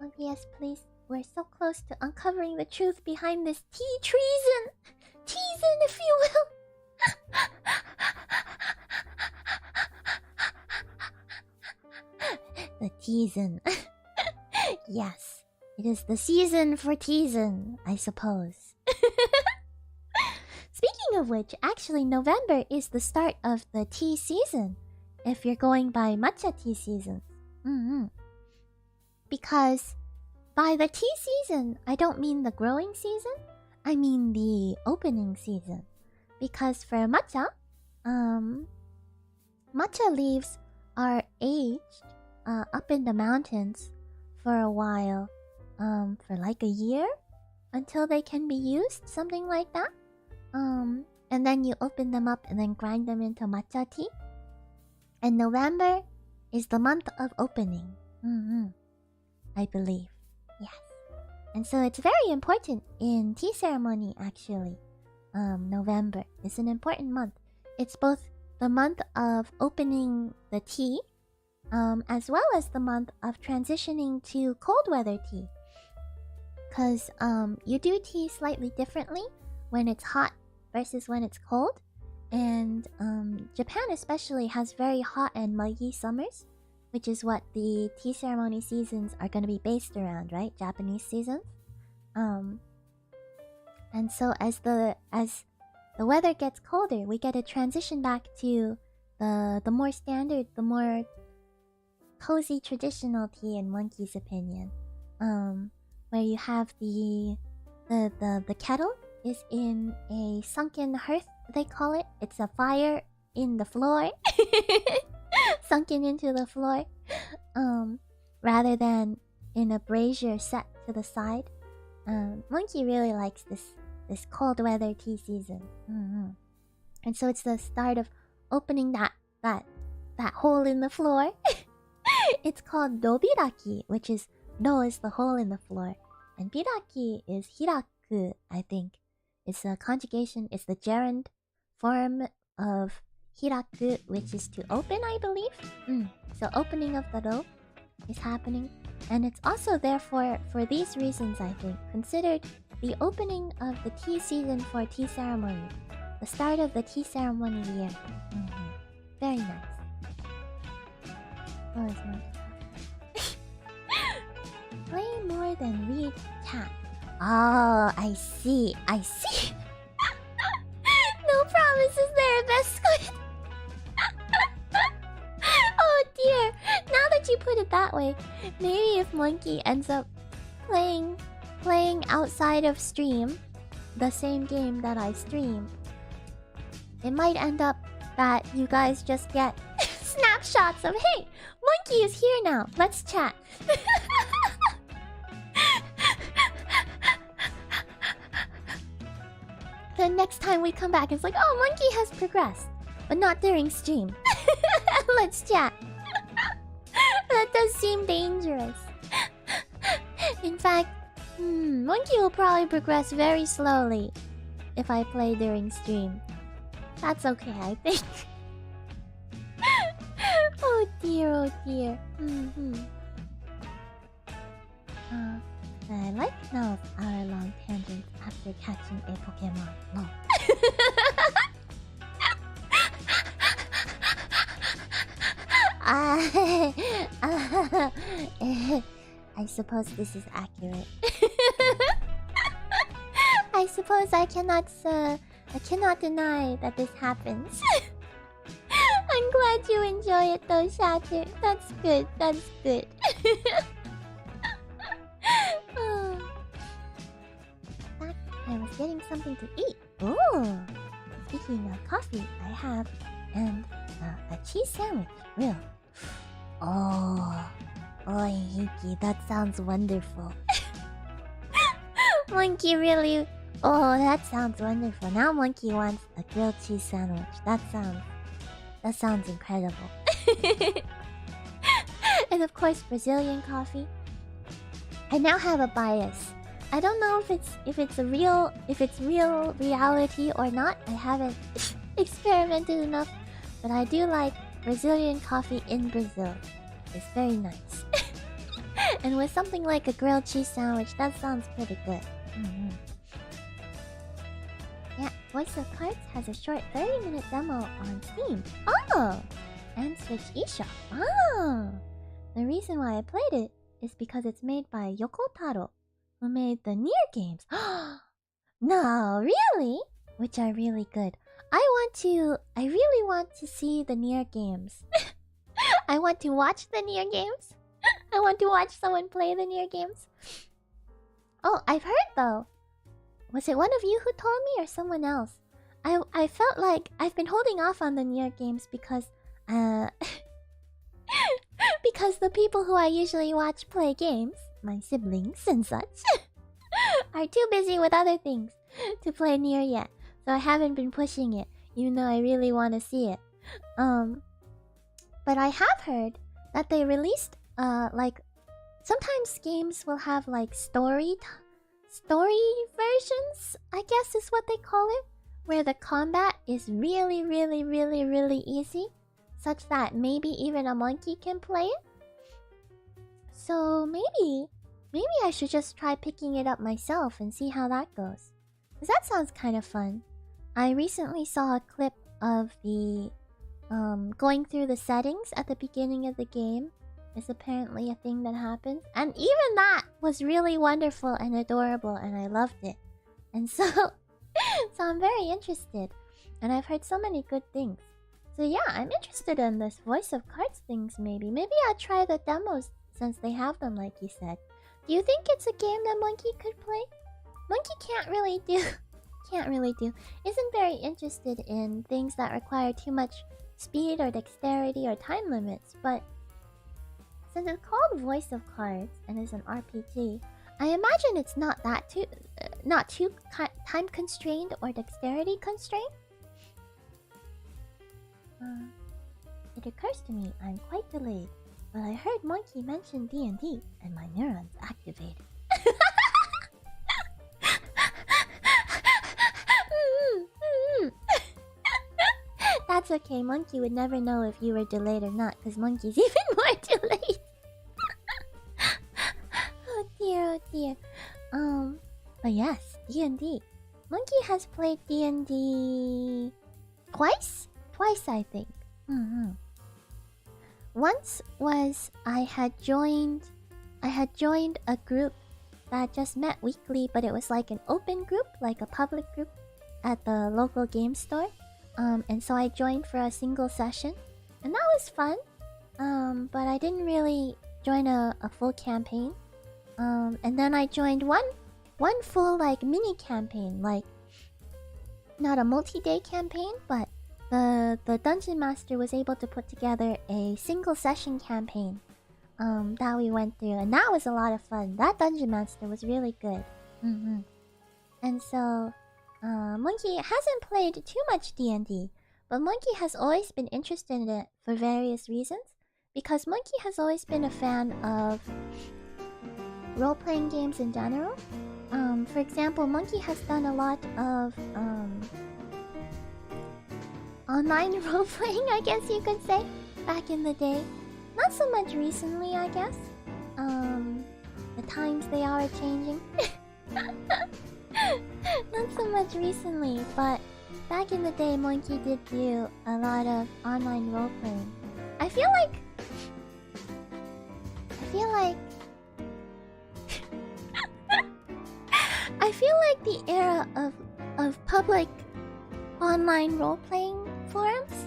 OBS, please. We're so close to uncovering the truth behind this treason. Treason, if you will. The treason. Yes. It is the season for treason, I suppose. Speaking of which, actually November is the start of the tea season. If you're going by matcha tea seasons. Because by the tea season, I don't mean the growing season. I mean the opening season. Because for matcha, matcha leaves are aged up in the mountains for a while. For like a year until they can be used, something like that. And then you open them up and then grind them into matcha tea. And November is the month of opening. I believe. Yes. And so it's very important in tea ceremony, actually. November is an important month. It's both the month of opening the tea, as well as the month of transitioning to cold weather tea. Because you do tea slightly differently when it's hot versus when it's cold. And Japan especially has very hot and muggy summers, which is what the tea ceremony seasons are going to be based around, right? Japanese seasons. And so as the weather gets colder, we get a transition back to the more standard, the more cozy traditional tea in Monkey's opinion. Where you have the kettle is in a sunken hearth, they call it. It's a fire in the floor. Sunken into the floor. Rather than in a brazier set to the side. Monkey really likes this cold weather tea season. And so it's the start of opening that hole in the floor. It's called dobiraki, which is no is the hole in the floor. And biraki is hiraku, I think. It's a conjugation, it's the gerund form of hiraku, which is to open, I believe. So opening of the do is happening. And it's also therefore, for these reasons, I think, considered the opening of the tea season for tea ceremony. The start of the tea ceremony year. Very nice. Oh, it's nice. Play more than read chat. Oh, I see. I see. No promises there, best squid. Oh dear. Now that you put it that way, maybe if Monkey ends up playing outside of stream, the same game that I stream, it might end up that you guys just get snapshots of, hey, Monkey is here now. Let's chat. Then next time we come back, it's like, oh, Monkey has progressed, but not during stream. Let's chat. That does seem dangerous. In fact, Monkey will probably progress very slowly if I play during stream. That's okay, I think. Oh dear, oh dear. I like to know hour-long tangents after catching a Pokemon. Lol. I suppose this is accurate. I suppose I cannot deny that this happens. I'm glad you enjoy it though, Shatter. That's good. That's good. Back, I was getting something to eat. Ooh. Speaking of coffee, I have a cheese sandwich. Real. Oh, Yuki, that sounds wonderful. Monkey really. Oh, that sounds wonderful. Now Monkey wants a grilled cheese sandwich. That sounds incredible. And of course, Brazilian coffee. I now have a bias. I don't know if it's real reality or not. I haven't experimented enough, but I do like Brazilian coffee in Brazil. It's very nice. And with something like a grilled cheese sandwich, that sounds pretty good. Yeah, Voice of Cards has a short 30-minute demo on Steam. Oh! And Switch eShop. Oh! The reason why I played it is because it's made by Yoko Taro, who made the Nier games. No, really? Which are really good. I really want to see the Nier games. I want to watch the Nier games. I want to watch someone play the Nier games. Oh, I've heard though. Was it one of you who told me or someone else? I felt like I've been holding off on the Nier games because because the people who I usually watch play games, my siblings and such, are too busy with other things to play Nier yet. So I haven't been pushing it, even though I really want to see it. But I have heard that they released like sometimes games will have like story versions, I guess is what they call it, where the combat is really easy, such that maybe even a monkey can play it. So maybe I should just try picking it up myself and see how that goes. 'Cause that sounds kind of fun. I recently saw a clip of the going through the settings at the beginning of the game is apparently a thing that happens. And even that was really wonderful and adorable, and I loved it. And so I'm very interested. And I've heard so many good things. So yeah, I'm interested in this Voice of Cards things maybe. Maybe I'll try the demos since they have them like you said. Do you think it's a game that Monkey could play? Monkey can't really do... Isn't very interested in things that require too much speed or dexterity or time limits, but since it's called Voice of Cards and is an RPG, I imagine it's not too time constrained or dexterity constrained. It occurs to me I'm quite delayed, but I heard Monkey mention D&D and my neurons activated. That's okay, Monkey would never know if you were delayed or not, because Monkey's even more delayed. Oh dear. But yes, D&D. Monkey has played D&D twice? Twice, I think. Once was I had joined a group that just met weekly, but it was like an open group, like a public group at the local game store. And so I joined for a single session, and that was fun. But I didn't really join a full campaign. And then I joined one full like mini campaign, like not a multi-day campaign, but the dungeon master was able to put together a single session campaign that we went through, and that was a lot of fun. That dungeon master was really good. And so Monkey hasn't played too much D&D, but Monkey has always been interested in it for various reasons, because Monkey has always been a fan of role-playing games in general. For example, Monkey has done a lot of online role-playing, I guess you could say, back in the day. Not so much recently, I guess. The times they are changing. Not so much recently, but back in the day, Monkey did do a lot of online role-playing. I feel like feel like I feel like the era of public online role-playing forums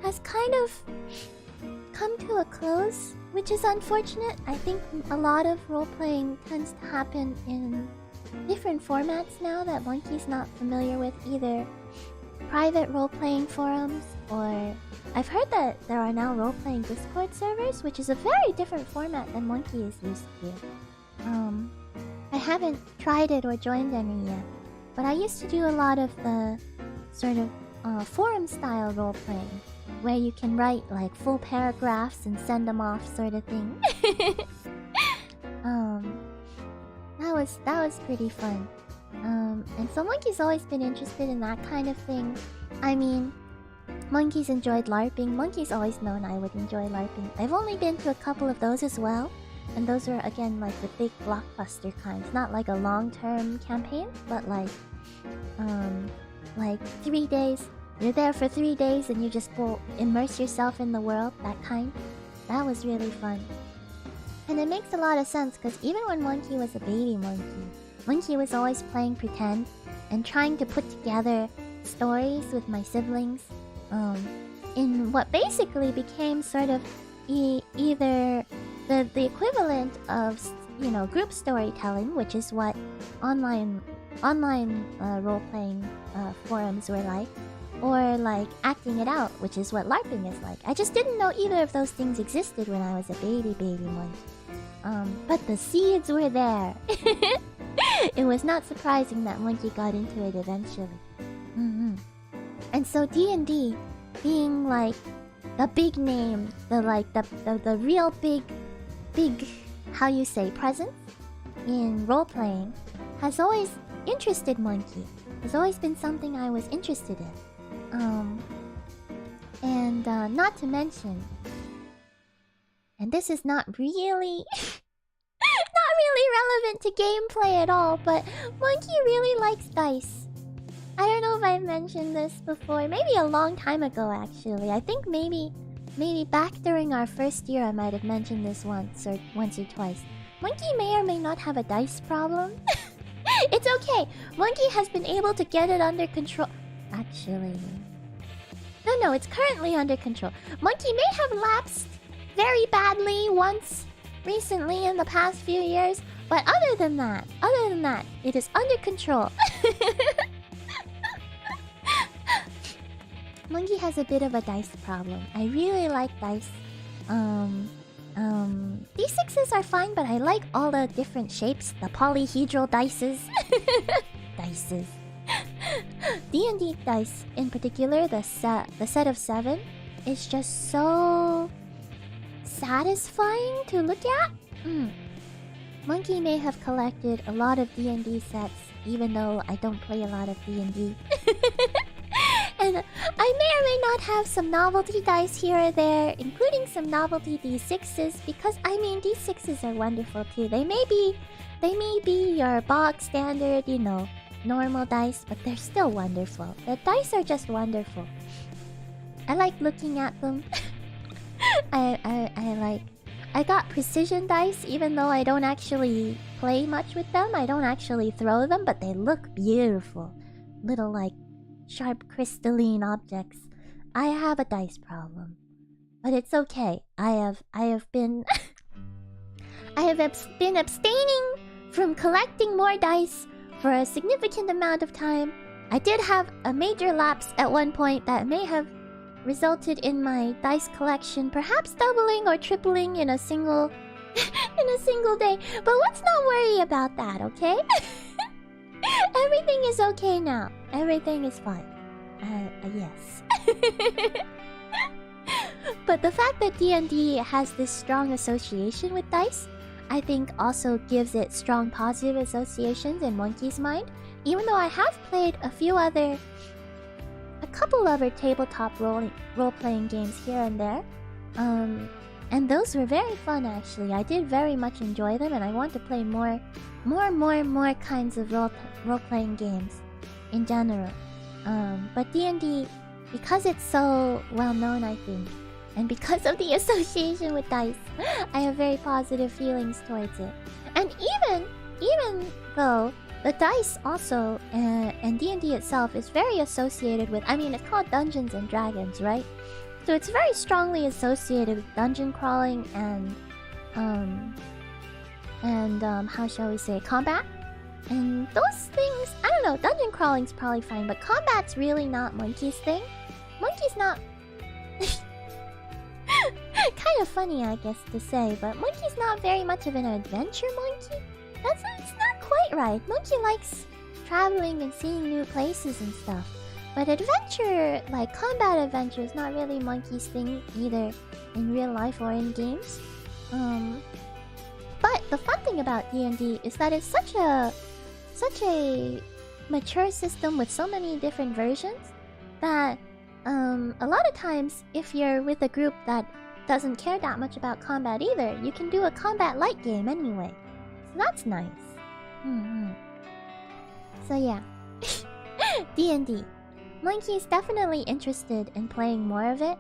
has kind of come to a close, which is unfortunate. I think a lot of role-playing tends to happen in different formats now that Monkey's not familiar with, either private role-playing forums, or I've heard that there are now role-playing Discord servers, which is a very different format than Monkey is used to. I haven't tried it or joined any yet, but I used to do a lot of the sort of forum-style role-playing, where you can write like full paragraphs and send them off, sort of thing. That was pretty fun. And so Monkey's always been interested in that kind of thing. I mean, Monkey's enjoyed LARPing. Monkey's always known I would enjoy LARPing. I've only been to a couple of those as well, and those are again like the big blockbuster kinds, not like a long-term campaign, but like 3 days. You're there for 3 days and you just go immerse yourself in the world, that kind. That was really fun. And it makes a lot of sense, because even when Monkey was a baby monkey, Monkey was always playing pretend and trying to put together stories with my siblings in what basically became sort of either the equivalent of, you know, group storytelling, which is what online role-playing forums were like, or like acting it out, which is what LARPing is like. I just didn't know either of those things existed when I was a baby monkey. But the seeds were there. It was not surprising that Monkey got into it eventually. And so D&D being like the big name, the real big how you say presence in role-playing has always interested Monkey. Has always been something I was interested in. Not to mention, and this is not really not really relevant to gameplay at all, but Monkey really likes dice. I don't know if I've mentioned this before, maybe a long time ago actually. I think maybe back during our first year I might have mentioned this once or twice. Monkey may or may not have a dice problem. It's okay. Monkey has been able to get it under control. Actually, no, it's currently under control. Monkey may have lapsed very badly once recently in the past few years, but other than that, it is under control. Monkey has a bit of a dice problem. I really like dice. D6s are fine, but I like all the different shapes. The polyhedral dices. Dices. D&D dice, in particular, the set of 7, is just so satisfying to look at. Monkey may have collected a lot of D&D sets, even though I don't play a lot of D&D. And I may or may not have some novelty dice here or there, including some novelty D6s, because I mean D6s are wonderful too. They may be your bog standard, you know, normal dice, but they're still wonderful. The dice are just wonderful. I like looking at them. I got precision dice, even though I don't actually play much with them. I don't actually throw them, but they look beautiful. Little like sharp crystalline objects. I have a dice problem, but it's okay. I have been abstaining from collecting more dice for a significant amount of time. I did have a major lapse at one point that may have resulted in my dice collection perhaps doubling or tripling in a single day. But let's not worry about that, okay? Everything is okay now. Everything is fine. Yes. But the fact that D&D has this strong association with dice, I think also gives it strong positive associations in Monkey's mind. Even though I have played a couple other tabletop role-playing games here and there. And those were very fun actually. I did very much enjoy them, and I want to play more kinds of role-playing games in general. But D&D, because it's so well known, I think, And because of the association with dice, I have very positive feelings towards it. And even though the dice also and D&D itself is very associated with, I mean, it's called Dungeons and Dragons, right? So it's very strongly associated with dungeon crawling and how shall we say, combat. And those things, I don't know, dungeon crawling's probably fine, but combat's really not Monkey's thing. Monkey's not... kind of funny, I guess, to say, but Monkey's not very much of an adventure monkey. It's not quite right. Monkey likes traveling and seeing new places and stuff. But adventure, like combat adventure, is not really Monkey's thing either in real life or in games. But the fun thing about D&D is that it's such a mature system with so many different versions that a lot of times if you're with a group that doesn't care that much about combat either, you can do a combat light game anyway. So that's nice. So yeah. D&D. Monkey is definitely interested in playing more of it.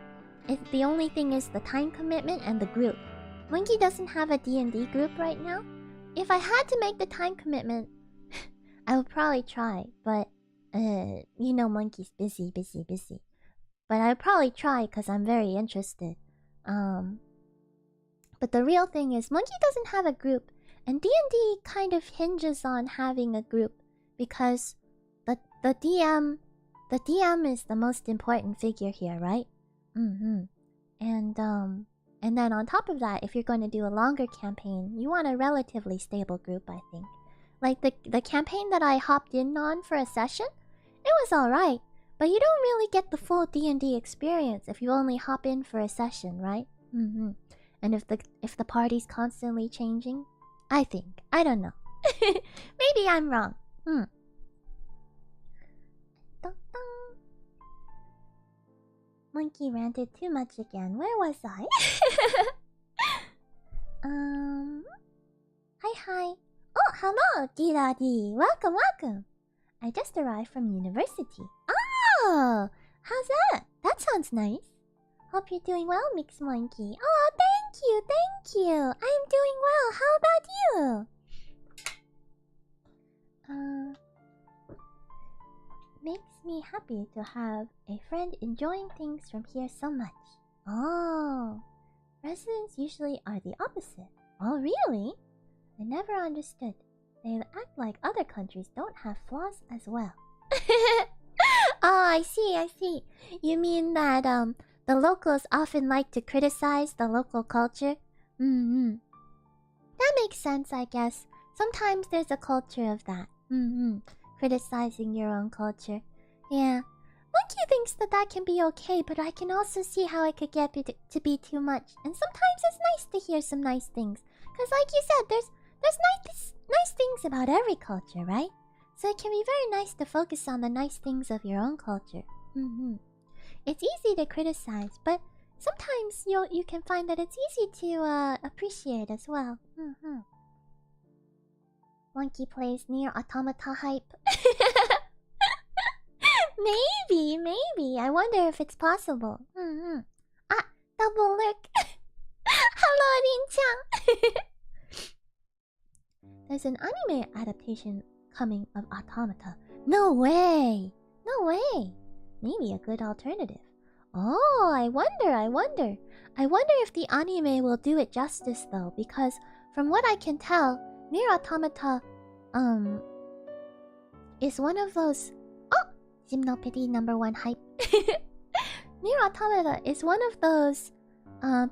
The only thing is the time commitment and the group. Monkey doesn't have a D&D group right now. If I had to make the time commitment, I would probably try, but you know Monkey's busy. But I would probably try because I'm very interested. But the real thing is Monkey doesn't have a group, and D&D kind of hinges on having a group because the DM is the most important figure here, right? And then on top of that, if you're going to do a longer campaign, you want a relatively stable group, I think. Like the campaign that I hopped in on for a session, it was alright, but you don't really get the full D&D experience if you only hop in for a session, right? And if the party's constantly changing, I think. I don't know. Maybe I'm wrong. Monkey ranted too much again. Where was I? Hi. Oh, hello, Dee. Welcome. I just arrived from university. Oh, how's that? That sounds nice. Hope you're doing well, Mix Monkey. Oh, thank you. I'm doing well. How about you? Makes me happy to have a friend enjoying things from here so much. Oh, residents usually are the opposite. Oh, really? I never understood. They act like other countries don't have flaws as well. Oh, I see. You mean that the locals often like to criticize the local culture? That makes sense, I guess. Sometimes there's a culture of that. Criticizing your own culture. Yeah. Monkey thinks that can be okay, but I can also see how it could get to be too much. And sometimes it's nice to hear some nice things. Because like you said, there's nice things about every culture, right? So it can be very nice to focus on the nice things of your own culture. It's easy to criticize, but sometimes you can find that it's easy to appreciate as well. Monkey plays Nier Automata hype. Maybe. I wonder if it's possible. Ah, double look. Hello, Rin-chan. There's an anime adaptation coming of Automata. No way. Maybe a good alternative. Oh, I wonder if the anime will do it justice though, because from what I can tell, Nier Automata is one of those... Oh! Gymnopedy #1 hype. Nier Automata is one of those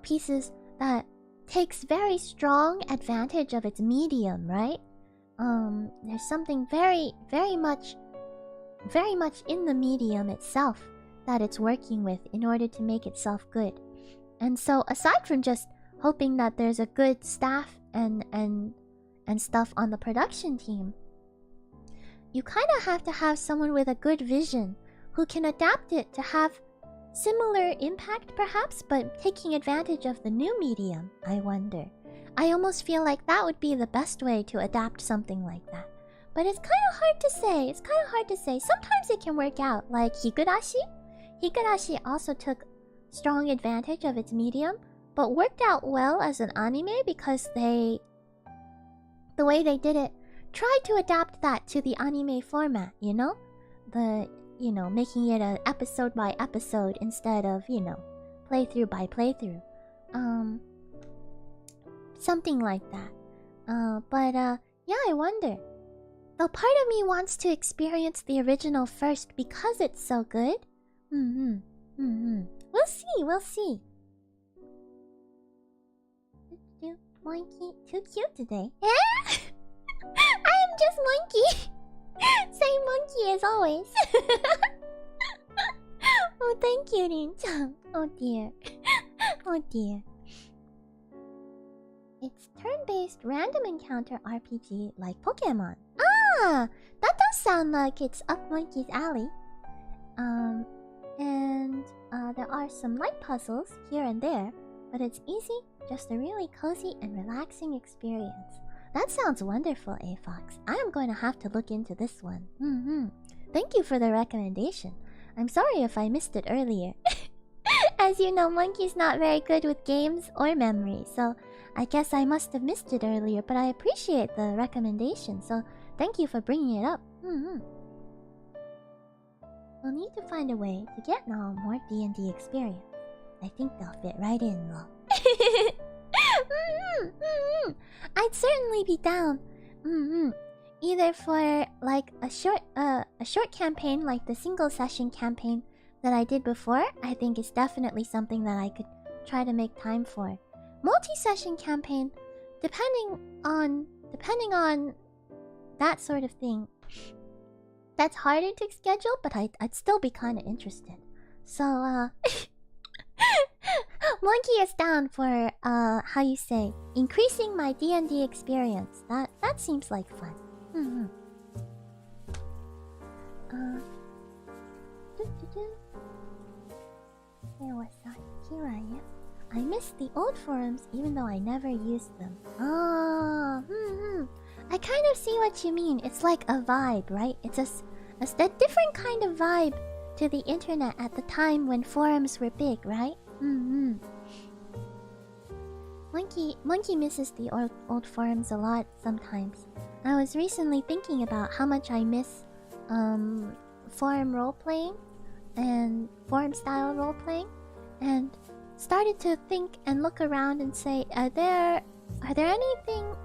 pieces that takes very strong advantage of its medium, right? There's something very much in the medium itself that it's working with in order to make itself good. And so aside from just hoping that there's a good staff and stuff on the production team, you kind of have to have someone with a good vision who can adapt it to have similar impact perhaps, but taking advantage of the new medium, I wonder. I almost feel like that would be the best way to adapt something like that. But it's kind of hard to say. Sometimes it can work out, like Higurashi. Higurashi also took strong advantage of its medium, but worked out well as an anime because the way they did it, tried to adapt that to the anime format, you know? Making it an episode by episode instead of, playthrough by playthrough. Something like that. Yeah, I wonder. Though part of me wants to experience the original first because it's so good. We'll see. Monkey, too cute today. I am just monkey. Same monkey as always. Oh, thank you, Rin-chan. Oh dear. Oh dear. It's turn-based random encounter RPG like Pokemon. Ah! That does sound like it's up Monkey's alley. There are some light puzzles here and there, but it's easy, just a really cozy and relaxing experience. That sounds wonderful, A-Fox. I am going to have to look into this one. Thank you for the recommendation. I'm sorry if I missed it earlier. As you know, Monkey's not very good with games or memory, so I guess I must have missed it earlier, but I appreciate the recommendation, so thank you for bringing it up. We'll need to find a way to get Null more D&D experience. I think they'll fit right in, though. I'd certainly be down. Either for like a short campaign like the single session campaign that I did before. I think is definitely something that I could try to make time for. Multi-session campaign, depending on that sort of thing. That's harder to schedule, but I'd still be kind of interested. So Monkey is down for how you say, increasing my D&D experience. That seems like fun. Where was that? Here I am. I miss the old forums even though I never used them. I kind of see what you mean. It's like a vibe, right? It's a different kind of vibe to the internet at the time when forums were big, right? Monkey misses the old forums a lot sometimes. I was recently thinking about how much I miss forum role-playing and forum-style role-playing, and started to think and look around and say, is there anything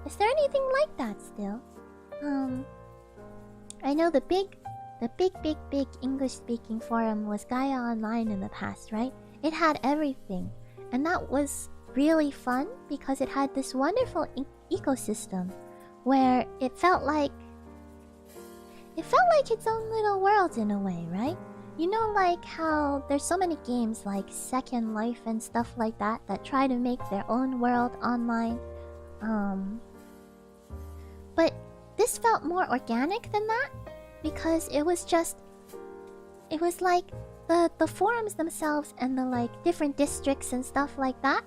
like that still? I know the big English-speaking forum was Gaia Online in the past, right? It had everything, and that was really fun because it had this wonderful ecosystem where it felt like its own little world in a way, right? You know, like how there's so many games like Second Life and stuff like that that try to make their own world online. But this felt more organic than that because it was like the forums themselves and the like different districts and stuff like that.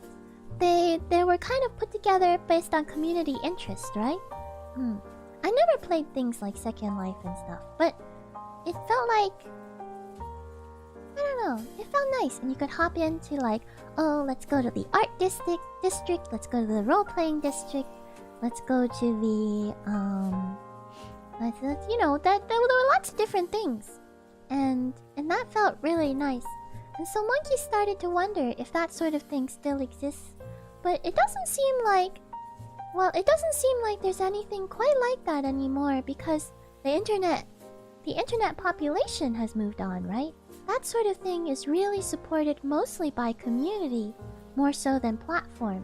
They were kind of put together based on community interest, right? I never played things like Second Life and stuff, but it felt like, I don't know, it felt nice. And you could hop into like, oh, let's go to the art district, let's go to the role-playing district, let's go to the you know, that there were lots of different things, and that felt really nice. And so Monkey started to wonder if that sort of thing still exists, but it doesn't seem like there's anything quite like that anymore because the internet population has moved on, right? That sort of thing is really supported mostly by community, more so than platform.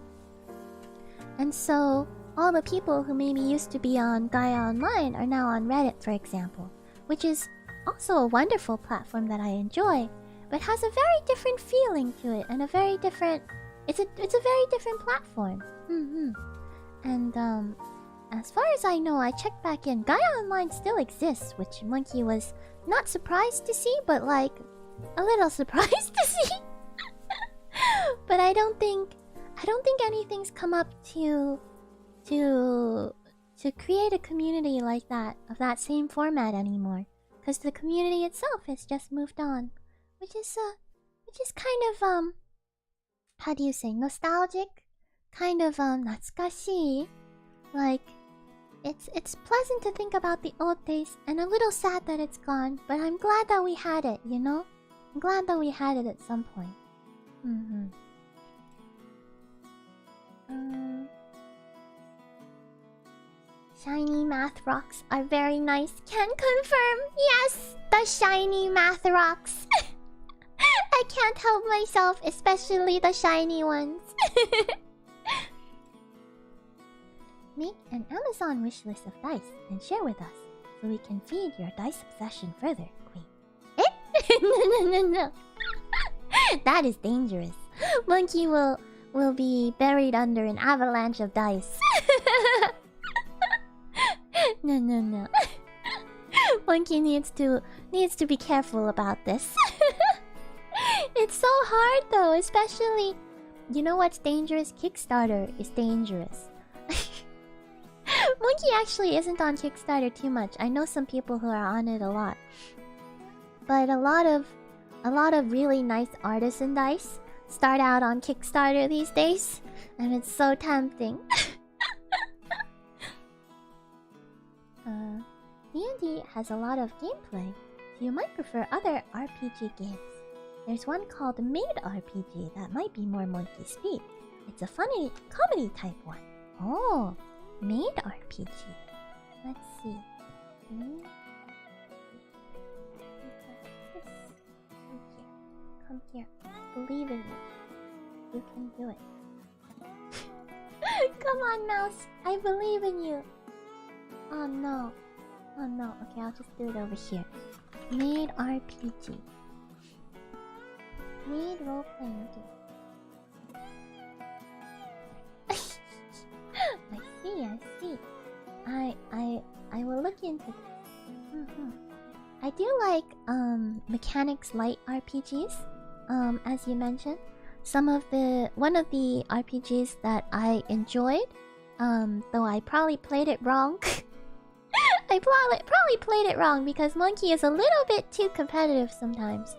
And so all the people who maybe used to be on Gaia Online are now on Reddit, for example, which is also a wonderful platform that I enjoy, but has a very different feeling to it and a very different. It's a very different platform. And as far as I know, I checked back in. Gaia Online still exists, which Monkey was not surprised to see, but like a little surprised to see. But I don't think anything's come up to create a community like that of that same format anymore, because the community itself has just moved on, which is kind of how do you say, nostalgic? Kind of natsukashi. Like, it's pleasant to think about the old days and a little sad that it's gone, but I'm glad that we had it, you know? I'm glad that we had it at some point. Shiny math rocks are very nice. Can confirm. Yes, the shiny math rocks. I can't help myself, especially the shiny ones. Make an Amazon wishlist of dice and share with us so we can feed your dice obsession further, Queen. No. That is dangerous. Monkey will be buried under an avalanche of dice. No. Monkey needs to be careful about this. It's so hard though, especially... You know what's dangerous? Kickstarter is dangerous. Monkey actually isn't on Kickstarter too much. I know some people who are on it a lot. But a lot of really nice artisan dice start out on Kickstarter these days. And it's so tempting. D&D has a lot of gameplay, so you might prefer other RPG games. There's one called Made RPG that might be more Monkey speed. It's a funny comedy type one. Oh, Made RPG. Let's see. Come here. I believe in you. You can do it. Come on, Mouse. I believe in you. Oh no. Okay, I'll just do it over here. Made RPG. Made role-playing game. I see. I will look into this. I do like mechanics light RPGs. As you mentioned, one of the RPGs that I enjoyed, though I probably played it wrong. I probably played it wrong because Monkey is a little bit too competitive sometimes.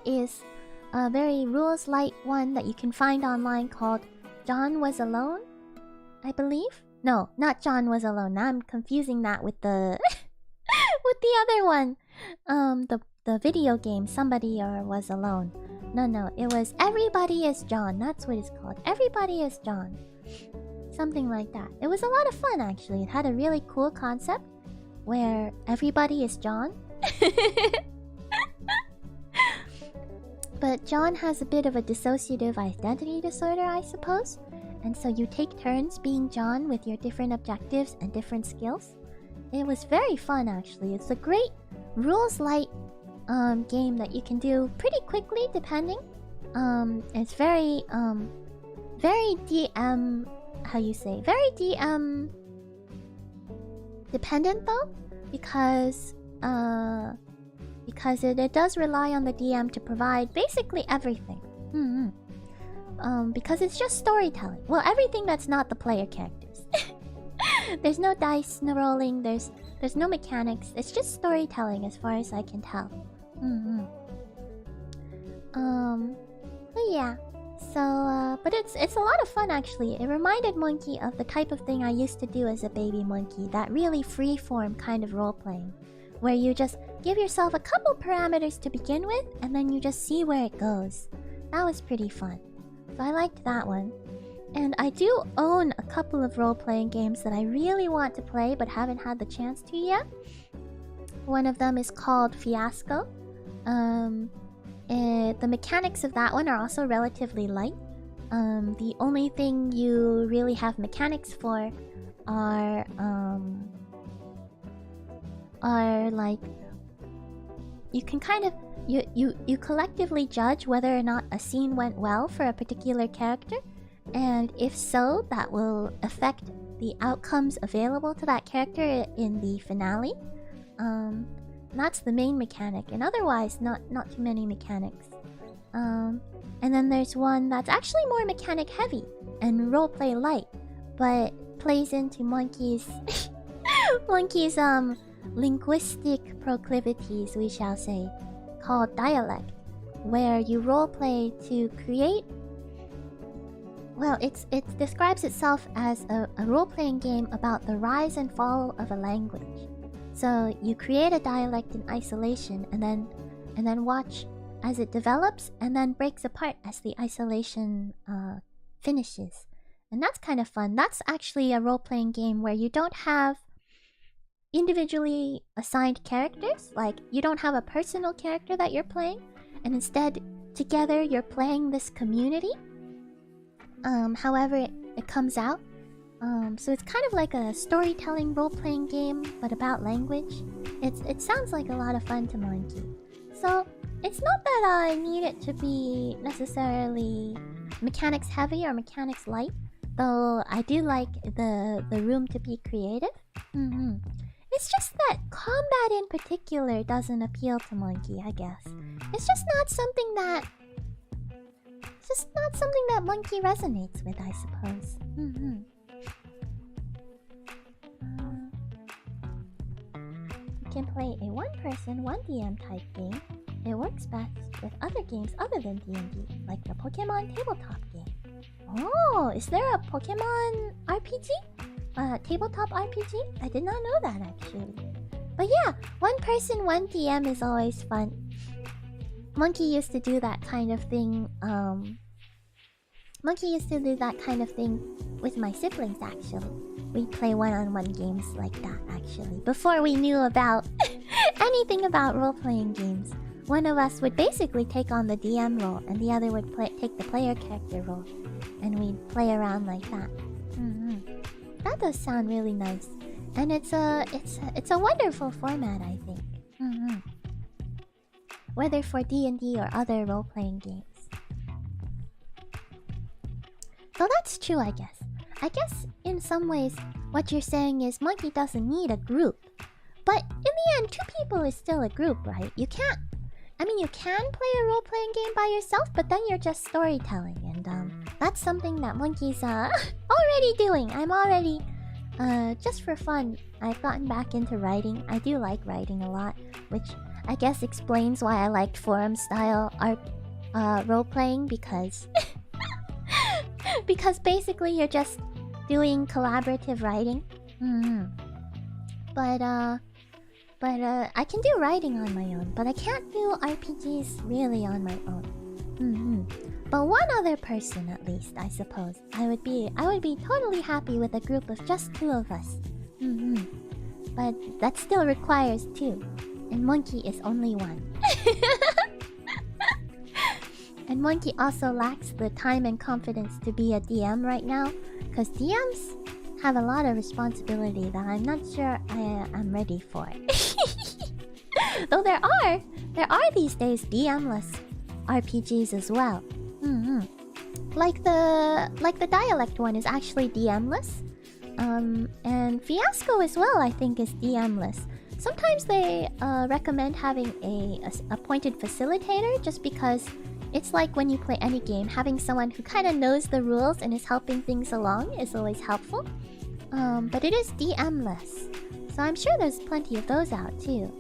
Is a very rules light one that you can find online called John Was Alone, I believe. No, not John Was Alone. Now I'm confusing that with the with the other one. The video game Somebody Was Alone. No, it was Everybody Is John. That's what it's called. Everybody Is John. Something like that. It was a lot of fun actually. It had a really cool concept where everybody is John. But John has a bit of a dissociative identity disorder, I suppose. And so you take turns being John with your different objectives and different skills. It was very fun actually. It's a great rules light game that you can do pretty quickly depending. It's very DM, how you say, very DM dependent though, because it does rely on the DM to provide basically everything. Because it's just storytelling. Well, everything that's not the player characters. There's no dice, no rolling, there's no mechanics. It's just storytelling as far as I can tell. But yeah. So, but it's a lot of fun actually. It reminded Monkey of the type of thing I used to do as a baby monkey. That really free-form kind of role-playing. Where you just give yourself a couple parameters to begin with, and then you just see where it goes. That was pretty fun. So I liked that one. And I do own a couple of role-playing games that I really want to play but haven't had the chance to yet. One of them is called Fiasco. The mechanics of that one are also relatively light. The only thing you really have mechanics for are like you can kind of you collectively judge whether or not a scene went well for a particular character, and if so, that will affect the outcomes available to that character in the finale. That's the main mechanic, and otherwise not too many mechanics. And then there's one that's actually more mechanic heavy and roleplay light, but plays into Monkey's linguistic proclivities, we shall say, called Dialect, where you roleplay to create. Well, it describes itself as a role-playing game about the rise and fall of a language. So you create a dialect in isolation, and then watch as it develops, and then breaks apart as the isolation finishes. And that's kind of fun. That's actually a role-playing game where you don't have individually assigned characters. Like, you don't have a personal character that you're playing, and instead, together you're playing this community. However it comes out. So it's kind of like a storytelling role-playing game, but about language. It sounds like a lot of fun to Monkey. So it's not that I need it to be necessarily mechanics heavy or mechanics light, though I do like the room to be creative. It's just that combat in particular doesn't appeal to Monkey, I guess. It's just not something that Monkey resonates with, I suppose. You can play a one-person, one-DM type game. It works best with other games other than D&D, like the Pokemon tabletop game. Oh, is there a Pokemon RPG? Tabletop RPG? I did not know that, actually. But yeah, one-person, one-DM is always fun. Monkey used to do that kind of thing, with my siblings, actually. We'd play one-on-one games like that, actually. Before we knew about anything about role-playing games. One of us would basically take on the DM role, and the other would take the player character role. And we'd play around like that. That does sound really nice. And it's a wonderful format, I think. Whether for D&D or other role-playing games. So that's true, I guess. I guess in some ways, what you're saying is Monkey doesn't need a group. But in the end, 2 people is still a group, right? You can't... I mean, you can play a role-playing game by yourself, but then you're just storytelling. And that's something that Monkey's already doing. I'm already... just for fun, I've gotten back into writing. I do like writing a lot, which I guess explains why I liked forum-style art role-playing, because... because basically you're just doing collaborative writing. But I can do writing on my own, but I can't do RPGs really on my own. But one other person, at least, I suppose. I would be totally happy with a group of just 2 of us. But that still requires 2, and Monkey is only 1. And Monkey also lacks the time and confidence to be a DM right now, because DMs have a lot of responsibility that I'm not sure I'm ready for. Though there are these days DM-less RPGs as well. Like the dialect one is actually DM-less. And Fiasco as well, I think, is DM-less. Sometimes they recommend having a appointed facilitator, just because it's like when you play any game, having someone who kind of knows the rules and is helping things along is always helpful. But it is DM-less, so I'm sure there's plenty of those out too.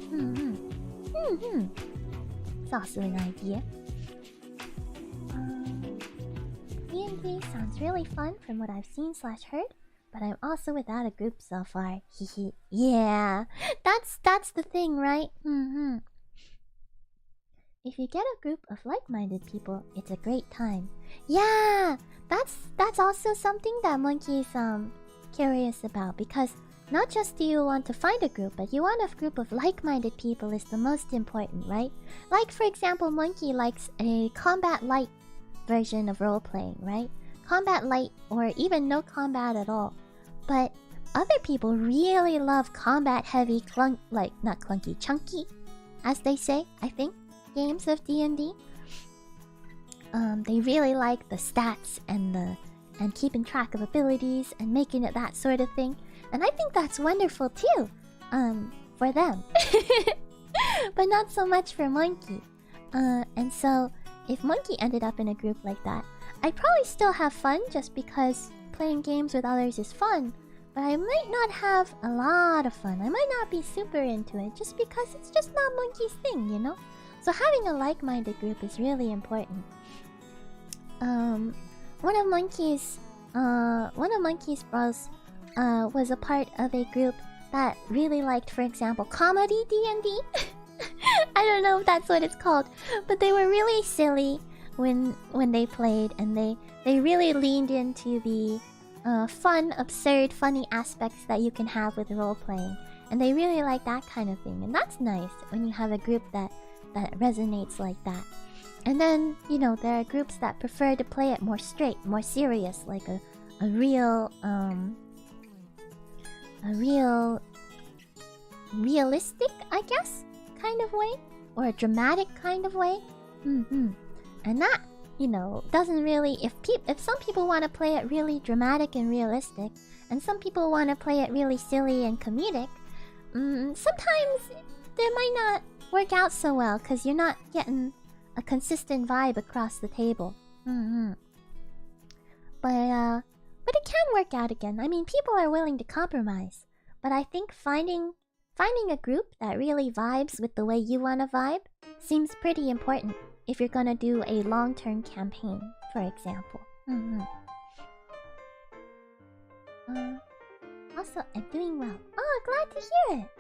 It's also an idea. D&D sounds really fun from what I've seen/heard, but I'm also without a group so far. Yeah, that's the thing, right? If you get a group of like-minded people, it's a great time. Yeah, that's also something that Monkey's curious about, because not just do you want to find a group, but you want a group of like-minded people is the most important, right? Like, for example, Monkey likes a combat light version of role-playing, right? Combat light, or even no combat at all. But other people really love combat-heavy, not clunky, chunky, as they say, I think, games of D&D. They really like the stats and keeping track of abilities and making it that sort of thing. And I think that's wonderful too, for them. But not so much for Monkey. And so, if Monkey ended up in a group like that, I'd probably still have fun just because playing games with others is fun. But I might not have a lot of fun. I might not be super into it just because it's just not Monkey's thing, you know? So having a like-minded group is really important. One of Monkey's bros was a part of a group that really liked, for example, comedy D&D. I don't know if that's what it's called, but they were really silly when they played, and they really leaned into the fun, absurd, funny aspects that you can have with role-playing. And they really like that kind of thing, and that's nice when you have a group that resonates like that. And then, you know, there are groups that prefer to play it more straight, more serious, like a realistic, I guess, kind of way, or a dramatic kind of way. And that, you know, doesn't really. If some people want to play it really dramatic and realistic, and some people want to play it really silly and comedic, sometimes they might not work out so well because you're not getting a consistent vibe across the table. But it can work out again. I mean, people are willing to compromise, but I think finding a group that really vibes with the way you want to vibe seems pretty important if you're gonna do a long-term campaign, for example. Also, I'm doing well. Oh, glad to hear it!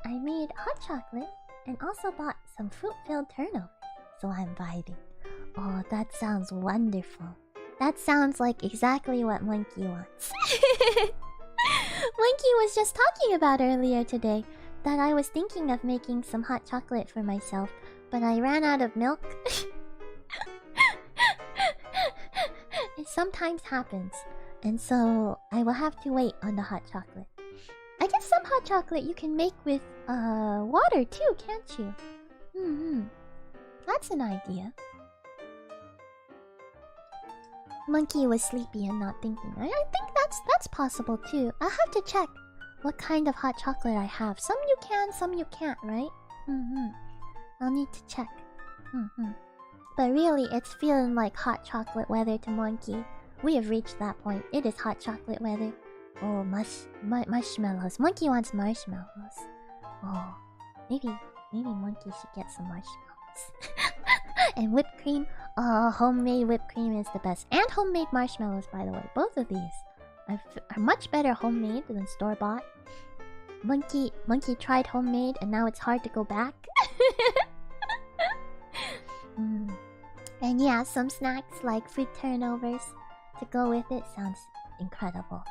I made hot chocolate and also bought some fruit-filled turnovers, so I'm vibing. Oh, that sounds wonderful. That sounds like exactly what Monkey wants. Monkey was just talking about earlier today that I was thinking of making some hot chocolate for myself, but I ran out of milk. It sometimes happens, and so I will have to wait on the hot chocolate. I guess some hot chocolate you can make with water too, can't you? That's an idea. Monkey was sleepy and not thinking. I think that's possible too. I'll have to check what kind of hot chocolate I have. Some you can, some you can't, right? I'll need to check. But really, it's feeling like hot chocolate weather to Monkey. We have reached that point. It is hot chocolate weather. Oh, marshmallows. Monkey wants marshmallows. Oh, maybe Monkey should get some marshmallows. And whipped cream. Oh, homemade whipped cream is the best. And homemade marshmallows, by the way. Both of these are much better homemade than store-bought. Monkey tried homemade, and now it's hard to go back. And yeah, some snacks like fruit turnovers to go with it sounds incredible.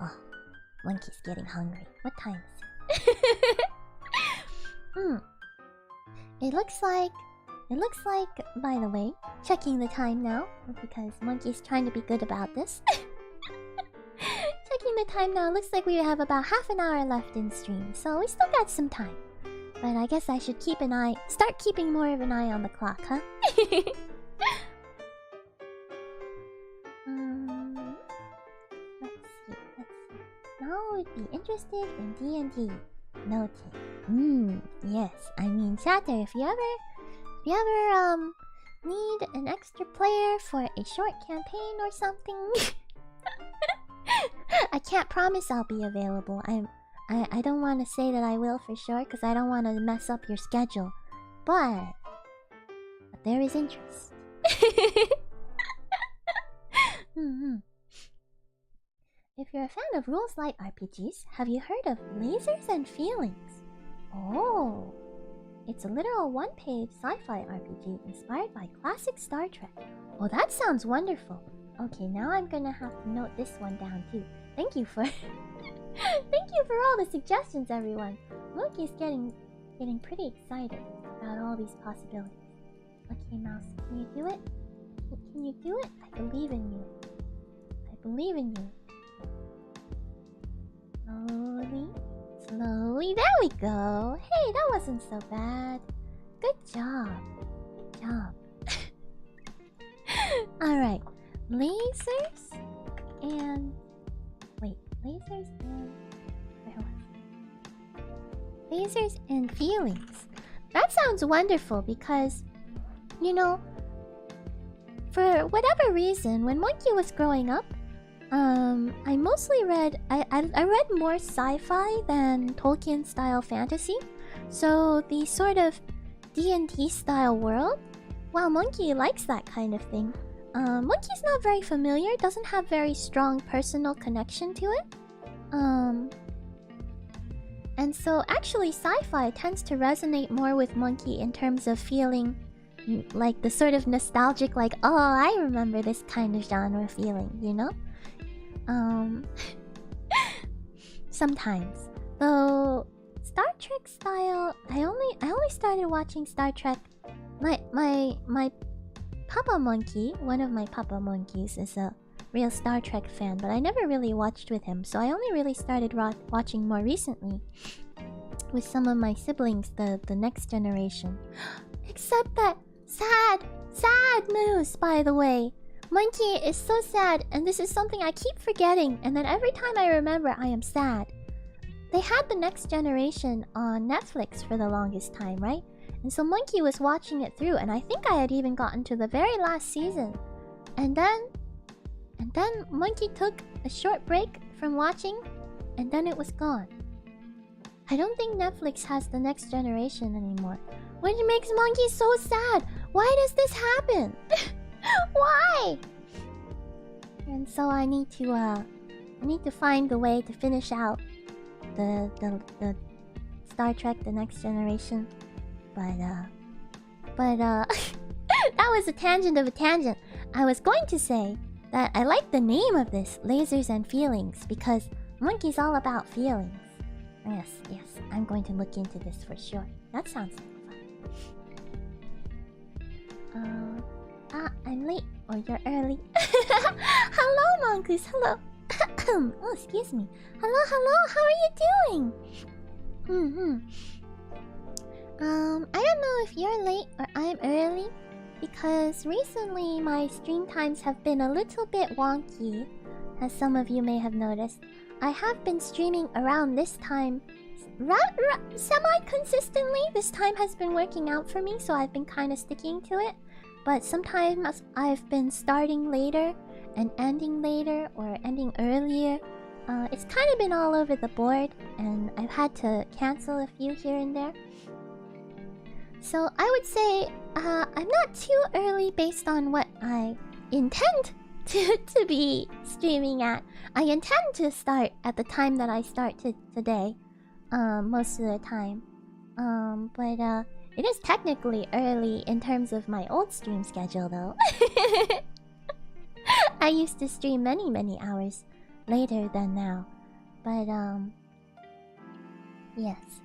Oh, Monkey's getting hungry. What time is it? It looks like, by the way, checking the time now, because Monkey's trying to be good about this. Checking the time now, looks like we have about half an hour left in stream, so we still got some time. But I guess I should start keeping more of an eye on the clock, huh? Let's see. Now would be interested in D&D. Noted. Yes. I mean, Shatter, if you ever need an extra player for a short campaign or something, I can't promise I'll be available. I don't want to say that I will for sure, because I don't want to mess up your schedule. But there is interest. If you're a fan of rules-light RPGs, have you heard of Lasers and Feelings? Oh, it's a literal one-page sci-fi RPG inspired by classic Star Trek. Oh, that sounds wonderful. Okay, now I'm gonna have to note this one down too. Thank you for thank you for all the suggestions, everyone. Monkey's getting pretty excited about all these possibilities. Okay, Mouse, can you do it? Can you do it? I believe in you. I believe in you. Slowly. There we go. Hey, that wasn't so bad. Good job. Good job. Alright. Lasers and... Wait. Lasers and... Where was it? Lasers and Feelings. That sounds wonderful because... You know... For whatever reason, when Monkey was growing up, I mostly read... I read more sci-fi than Tolkien-style fantasy. So the sort of D&D style world? Wow, Monkey likes that kind of thing. Monkey's not very familiar, doesn't have very strong personal connection to it. And so actually sci-fi tends to resonate more with Monkey in terms of feeling like the sort of nostalgic, like, oh, I remember this kind of genre feeling, you know? Sometimes. Though Star Trek style, I only started watching Star Trek. My Papa Monkey, one of my Papa Monkeys, is a real Star Trek fan, but I never really watched with him, so I only really started watching more recently with some of my siblings, the next generation. Except that sad news, by the way. Monkey is so sad, and this is something I keep forgetting, and then every time I remember, I am sad. They had the next generation on Netflix for the longest time, right? And so Monkey was watching it through, and I think I had even gotten to the very last season. And then Monkey took a short break from watching, and then it was gone. I don't think Netflix has the next generation anymore, which makes Monkey so sad. Why does this happen? Why? And so I need to find the way to finish out the Star Trek The Next Generation. But that was a tangent of a tangent. I was going to say that I like the name of this, Lasers and Feelings, because Monkey's all about feelings. Yes, I'm going to look into this for sure. That sounds fun. I'm late, or you're early. Hello, Mongoose, hello. Oh, excuse me. Hello, how are you doing? I don't know if you're late or I'm early, because recently my stream times have been a little bit wonky, as some of you may have noticed. I have been streaming around this time semi-consistently. This time has been working out for me, so I've been kind of sticking to it. But sometimes I've been starting later and ending later, or ending earlier. It's kind of been all over the board, and I've had to cancel a few here and there. So I would say I'm not too early based on what I intend to be streaming at. I intend to start at the time that I start today, most of the time. But it is technically early in terms of my old stream schedule, though. I used to stream many hours later than now. But yes.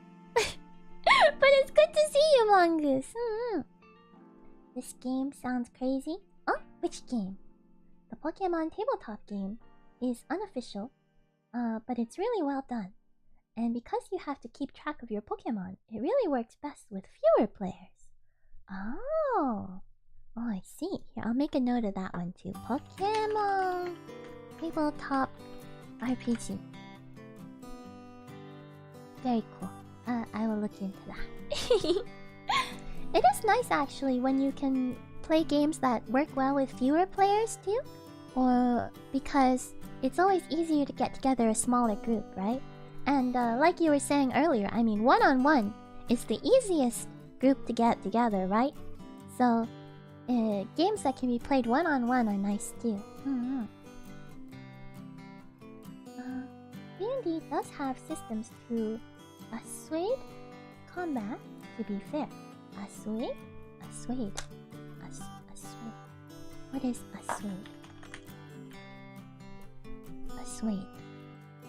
But it's good to see you, Mongoose. This game sounds crazy. Oh, which game? The Pokemon tabletop game is unofficial, but it's really well done. And because you have to keep track of your Pokemon, it really works best with fewer players. Oh, I see. Here, I'll make a note of that one too. Pokemon tabletop RPG. Very cool. I will look into that. It is nice actually when you can play games that work well with fewer players too. Or because it's always easier to get together a smaller group, right? And like you were saying earlier, I mean, one-on-one is the easiest group to get together, right? So games that can be played one-on-one are nice too. D&D does have systems to assuade combat, to be fair. Assuade? What is assuade? Assuade.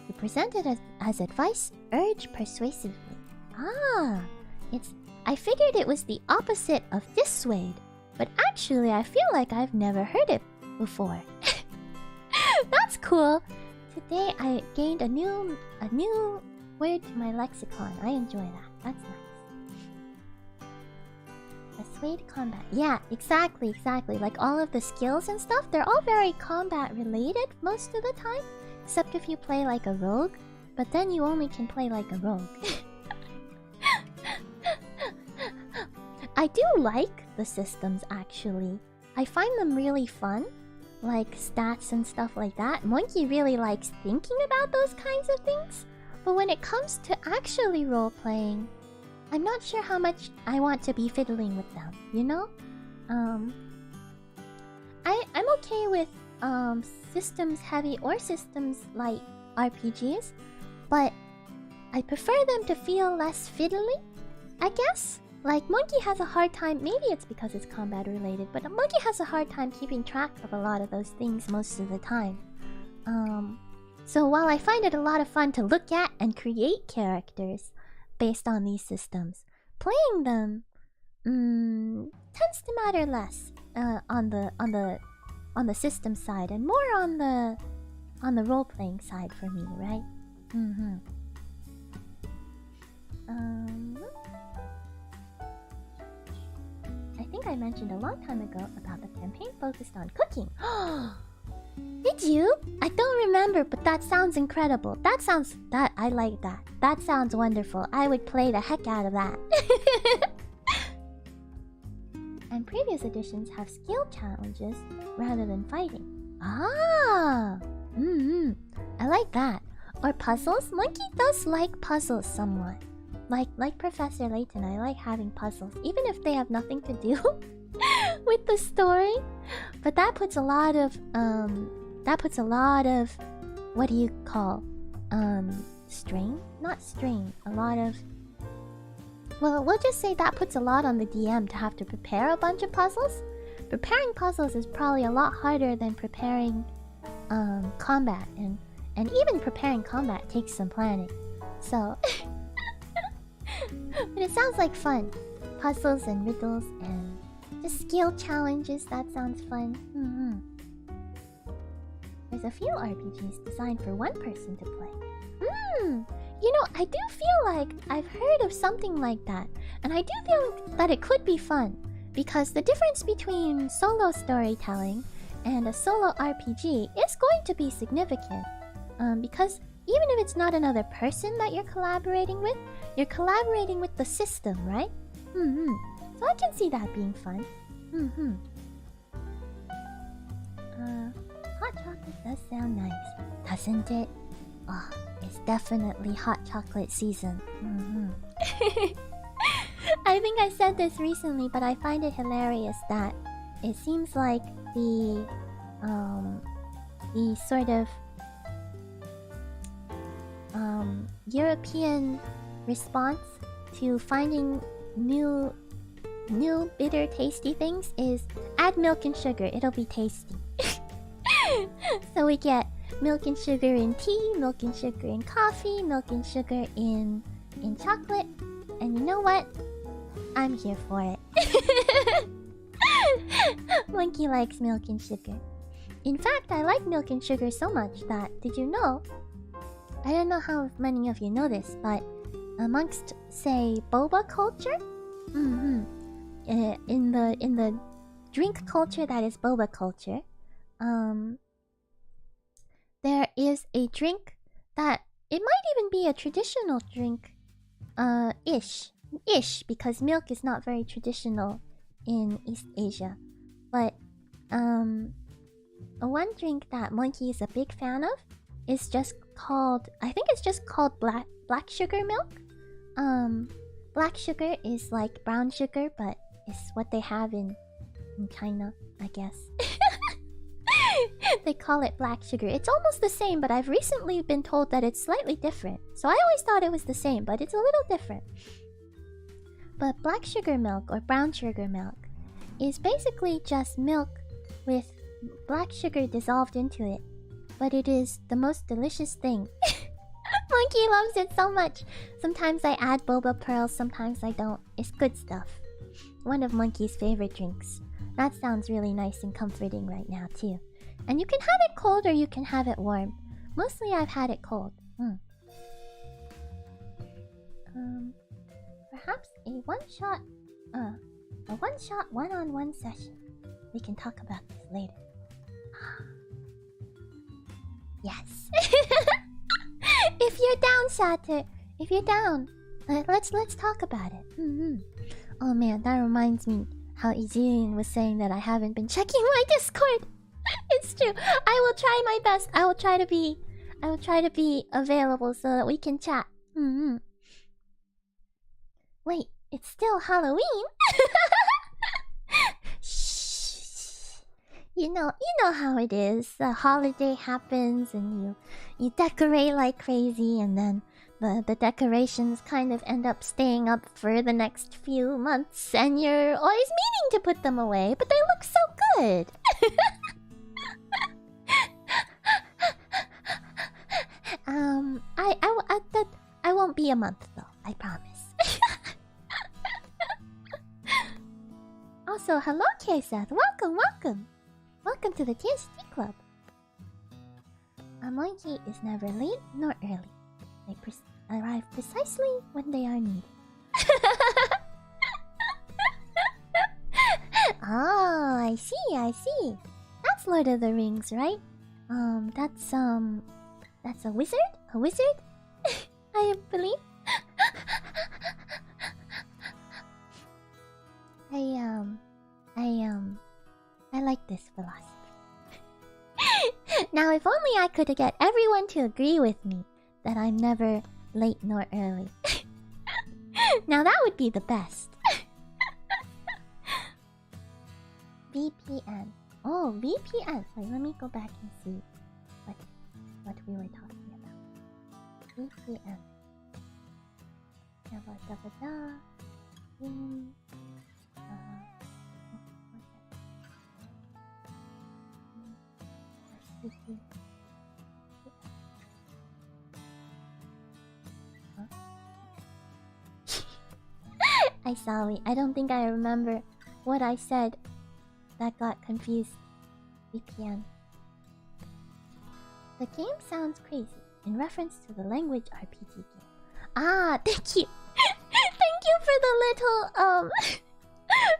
To present it as advice, urge persuasively. I figured it was the opposite of dissuade, but actually I feel like I've never heard it before. That's cool. Today I gained a new word to my lexicon. I enjoy that. That's nice. Assuade combat. Yeah, exactly. Like all of the skills and stuff, they're all very combat related most of the time. Except if you play like a rogue, but then you only can play like a rogue. I do like the systems actually. I find them really fun, like stats and stuff like that. Monkey really likes thinking about those kinds of things. But when it comes to actually role-playing, I'm not sure how much I want to be fiddling with them, you know? I'm okay with systems heavy or systems light RPGs, but I prefer them to feel less fiddly, I guess. Like, Monkey has a hard time, maybe it's because it's combat related, but Monkey has a hard time keeping track of a lot of those things most of the time. So while I find it a lot of fun to look at and create characters based on these systems, playing them tends to matter less on the system side and more on the role-playing side for me, right? I think I mentioned a long time ago about the campaign focused on cooking. Did you? I don't remember, but that sounds incredible. I like that. That sounds wonderful. I would play the heck out of that. And previous editions have skill challenges rather than fighting. I like that. Or puzzles. Monkey does like puzzles somewhat. Like Professor Layton, I like having puzzles, even if they have nothing to do with the story. But that puts a lot of what do you call strain? Not strain. A lot of, well, we'll just say that puts a lot on the DM to have to prepare a bunch of puzzles. Preparing puzzles is probably a lot harder than preparing combat, and even preparing combat takes some planning. So but it sounds like fun. Puzzles and riddles and just skill challenges, that sounds fun. There's a few RPGs designed for one person to play. You know, I do feel like I've heard of something like that. And I do feel that it could be fun. Because the difference between solo storytelling and a solo RPG is going to be significant. Because even if it's not another person that you're collaborating with, you're collaborating with the system, right? So I can see that being fun. Hot chocolate does sound nice, doesn't it? Oh, it's definitely hot chocolate season. I think I said this recently, but I find it hilarious that it seems like the sort of European response to finding new bitter tasty things is add milk and sugar, it'll be tasty. So we get milk and sugar in tea, milk and sugar in coffee, milk and sugar in chocolate, and you know what? I'm here for it. Monkey likes milk and sugar. In fact, I like milk and sugar so much that, did you know? I don't know how many of you know this, but amongst, say, boba culture, in the drink culture that is boba culture, there is a drink that it might even be a traditional drink, ish, because milk is not very traditional in East Asia. But one drink that Monkey is a big fan of is just called, I think it's just called black sugar milk. Black sugar is like brown sugar, but it's what they have in China, I guess. They call it black sugar. It's almost the same, but I've recently been told that it's slightly different. So I always thought it was the same, but it's a little different. But black sugar milk or brown sugar milk is basically just milk with black sugar dissolved into it. But it is the most delicious thing. Monkey loves it so much. Sometimes I add boba pearls, sometimes I don't. It's good stuff. One of Monkey's favorite drinks. That sounds really nice and comforting right now too. And you can have it cold or you can have it warm. Mostly I've had it cold. Perhaps a one-shot one-on-one session. We can talk about this later. Yes. If you're down, Satter. If you're down, let's talk about it. Oh man, that reminds me how Izirian was saying that I haven't been checking my Discord. It's true. I will try my best. I will try to be available so that we can chat. When Wait, it's still Halloween? Shh. You know how it is. The holiday happens and you decorate like crazy, and then the decorations kind of end up staying up for the next few months, and you're always meaning to put them away, but they look so good. I won't be a month though, I promise. Also, hello K-Seth, welcome to the Tianshi Club. A monkey is never late nor early. They arrive precisely when they are needed. Oh, I see. That's Lord of the Rings, right? That's a wizard? A wizard? I believe. I like this philosophy. Now, if only I could get everyone to agree with me that I'm never late nor early. Now that would be the best. VPN. Oh, VPN. Wait, let me go back and see what we were talking about. VPN. I sorry. I don't think I remember what I said. That got confused. VPN. The game sounds crazy in reference to the language RPG game. Ah, thank you. Thank you for the little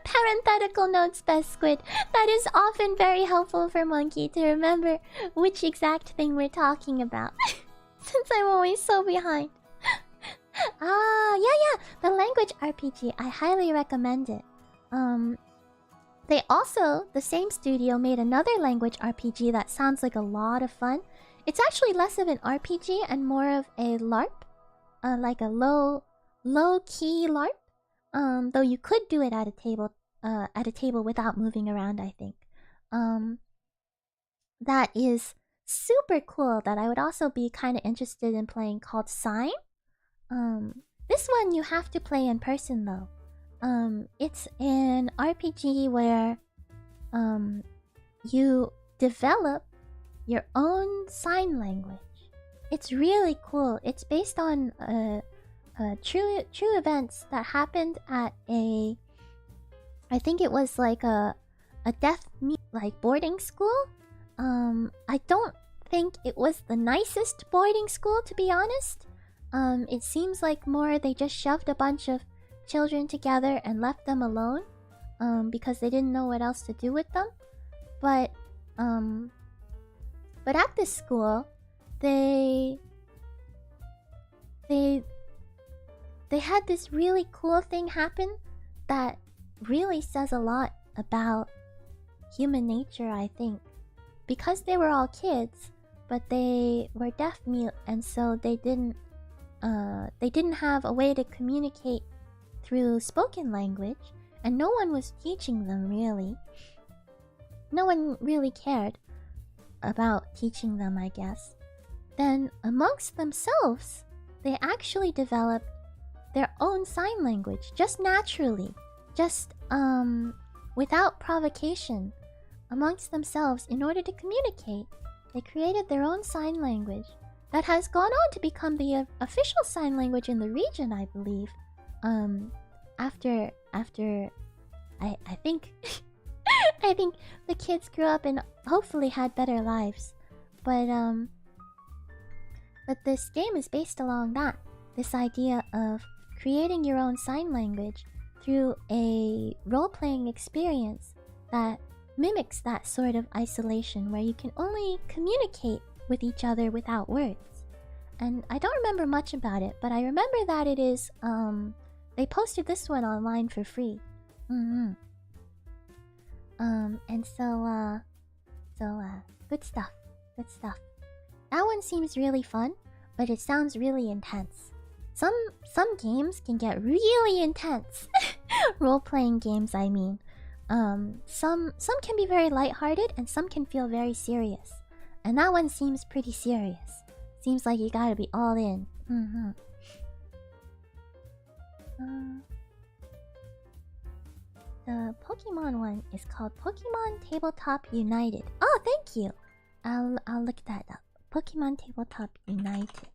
parenthetical notes, Best Squid. That is often very helpful for Monkey to remember which exact thing we're talking about. Since I'm always so behind. Ah, yeah. The language RPG. I highly recommend it. They also, the same studio, made another language RPG that sounds like a lot of fun. It's actually less of an RPG and more of a LARP. Like a low-key LARP. Though you could do it at a table without moving around, I think. That is super cool that I would also be kind of interested in playing, called Sign. This one you have to play in person though. It's an RPG where you develop your own sign language. It's really cool. It's based on true events that happened at I think it was like a deaf mute like boarding school. I don't think it was the nicest boarding school, to be honest. It seems like more they just shoved a bunch of children together and left them alone because they didn't know what else to do with them. But at this school, they had this really cool thing happen that really says a lot about human nature, I think. Because they were all kids, but they were deaf mute, and so they didn't have a way to communicate through spoken language, and no one was teaching them really. No one really cared about teaching them, I guess. Then amongst themselves, they actually developed their own sign language, just naturally, just without provocation. Amongst themselves, in order to communicate, they created their own sign language that has gone on to become the official sign language in the region, I believe. After I think I think the kids grew up and hopefully had better lives. But this game is based along that. This idea of creating your own sign language through a role-playing experience that mimics that sort of isolation where you can only communicate with each other without words. And I don't remember much about it, but I remember that it is they posted this one online for free. And so good stuff. That one seems really fun, but it sounds really intense. some games can get really intense. Role-playing games, I mean. Some can be very lighthearted and some can feel very serious. And that one seems pretty serious. Seems like you gotta be all in. The Pokemon one is called Pokemon Tabletop United. Oh, thank you. I'll look that up. Pokemon Tabletop United.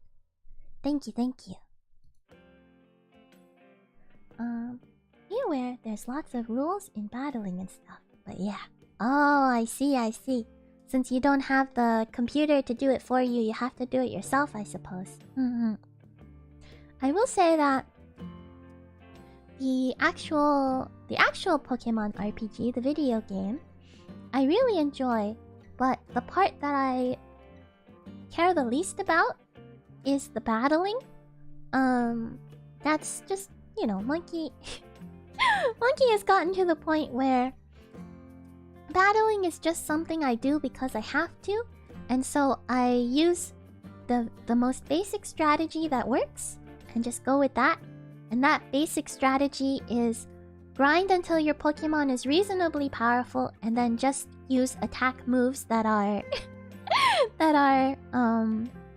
Thank you, thank you. Be aware there's lots of rules in battling and stuff. But yeah. Oh, I see, I see. Since you don't have the computer to do it for you, you have to do it yourself, I suppose. I will say that the actual Pokemon RPG, the video game, I really enjoy, but the part that I care the least about is the battling. That's just, you know, Monkey Monkey has gotten to the point where battling is just something I do because I have to, and so I use the most basic strategy that works and just go with that. And that basic strategy is grind until your Pokemon is reasonably powerful, and then just use attack moves that are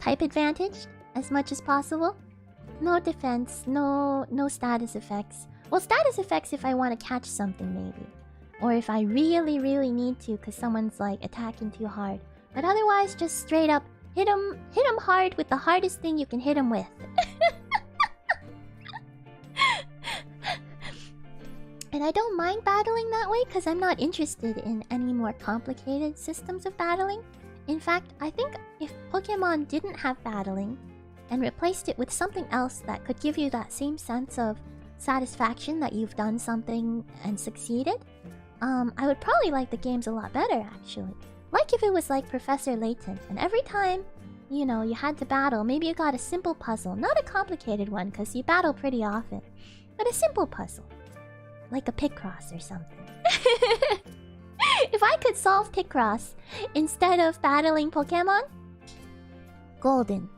type advantaged as much as possible. No defense, no status effects. Well, status effects if I want to catch something maybe, or if I really need to because someone's like attacking too hard. But otherwise, just straight up hit him hard with the hardest thing you can hit him with. And I don't mind battling that way because I'm not interested in any more complicated systems of battling. In fact, I think if Pokemon didn't have battling and replaced it with something else that could give you that same sense of satisfaction that you've done something and succeeded, I would probably like the games a lot better, actually. Like if it was like Professor Layton, and every time, you know, you had to battle, maybe you got a simple puzzle. Not a complicated one, because you battle pretty often. But a simple puzzle. Like a Picross or something. If I could solve Picross instead of battling Pokemon, golden.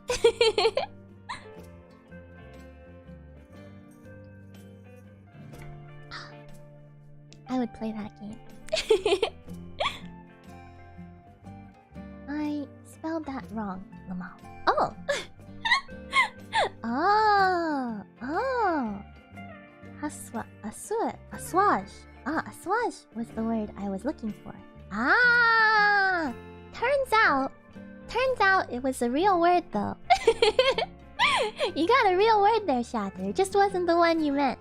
I would play that game. I spelled that wrong, Lamau. Oh! Oh! Assuage. Assuage was the word I was looking for. Ah! Turns out it was a real word though. You got a real word there, Shatter. It just wasn't the one you meant.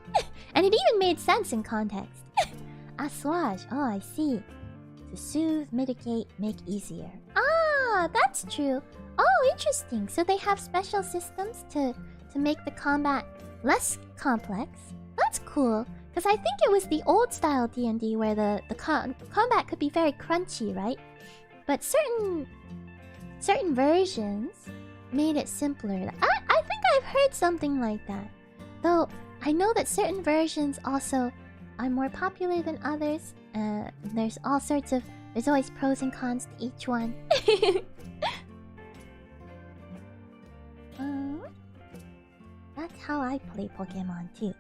And it even made sense in context. Assuage. Oh, I see. To soothe, mitigate, make easier. Ah, that's true. Oh, interesting. So they have special systems to make the combat less complex. That's cool. Because I think it was the old style D&D where the combat could be very crunchy, right? But certain versions made it simpler. I think I've heard something like that. Though I know that certain versions also are more popular than others. There's all sorts of... There's always pros and cons to each one. That's how I play Pokemon too.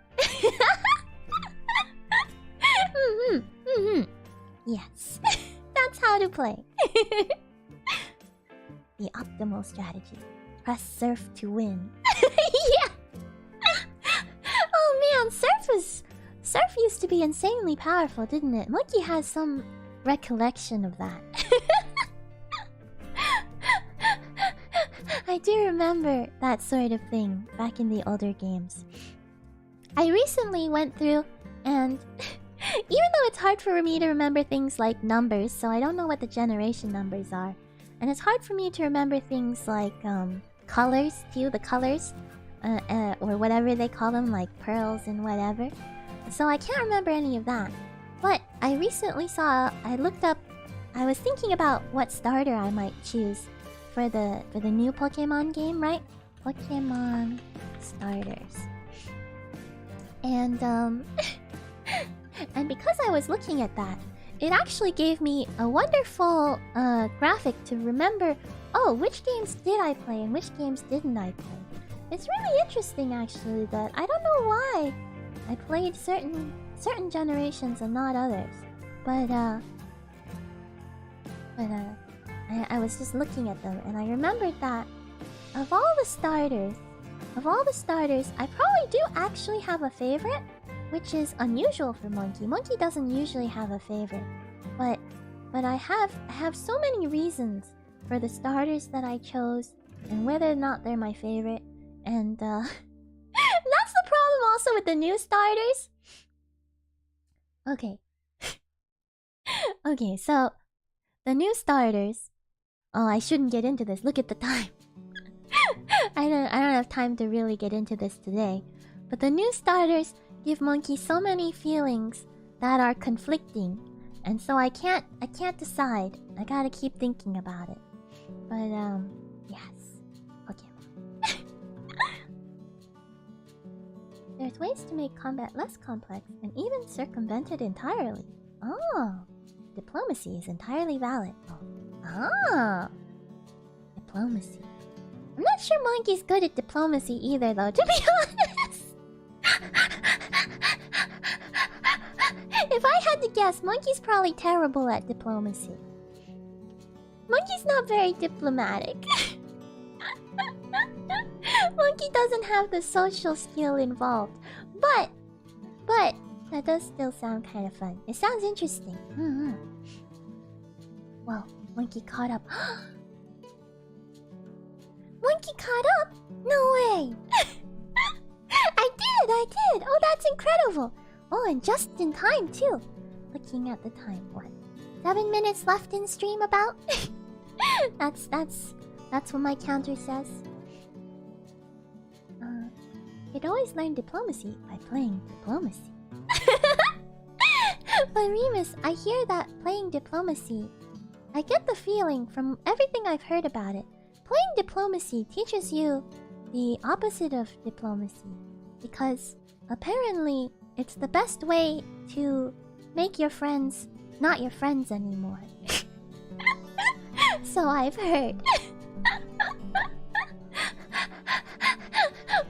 Yes. That's how to play. The optimal strategy. Press surf to win. Yeah! Oh man, Surf used to be insanely powerful, didn't it? Monkey has some recollection of that. I do remember that sort of thing back in the older games. I recently went through and even though it's hard for me to remember things like numbers, so I don't know what the generation numbers are. And it's hard for me to remember things like colors too, the colors. Or whatever they call them, like pearls and whatever. So I can't remember any of that. But I recently I looked up, I was thinking about what starter I might choose for the new Pokemon game, right? Pokemon starters. And and because I was looking at that, it actually gave me a wonderful graphic to remember, oh, which games did I play and which games didn't I play? It's really interesting actually that I don't know why I played certain generations and not others. But I was just looking at them and I remembered that of all the starters, I probably do actually have a favorite, which is unusual for Monkey. Monkey doesn't usually have a favorite, but I have so many reasons for the starters that I chose and whether or not they're my favorite. And that's the problem also with the new starters. Okay. Okay, so the new starters. Oh, I shouldn't get into this. Look at the time. I don't have time to really get into this today. But the new starters give Monkey so many feelings that are conflicting. And so I can't decide. I gotta keep thinking about it. But yes. Okay. There's ways to make combat less complex and even circumvent it entirely. Oh. Diplomacy is entirely valid. Oh. Diplomacy. I'm not sure Monkey's good at diplomacy either, though, to be honest. If I had to guess, Monkey's probably terrible at diplomacy. Monkey's not very diplomatic. Monkey doesn't have the social skill involved. But that does still sound kind of fun. It sounds interesting. Whoa, Monkey caught up. Monkey caught up? No way! I did! Oh, that's incredible! Oh, and just in time, too. Looking at the time, what? 7 minutes left in stream about? That's what my counter says. You'd always learn diplomacy by playing diplomacy. But Remus, I hear that playing diplomacy... I get the feeling from everything I've heard about it. Playing diplomacy teaches you the opposite of diplomacy. Because apparently it's the best way to make your friends not your friends anymore. So I've heard.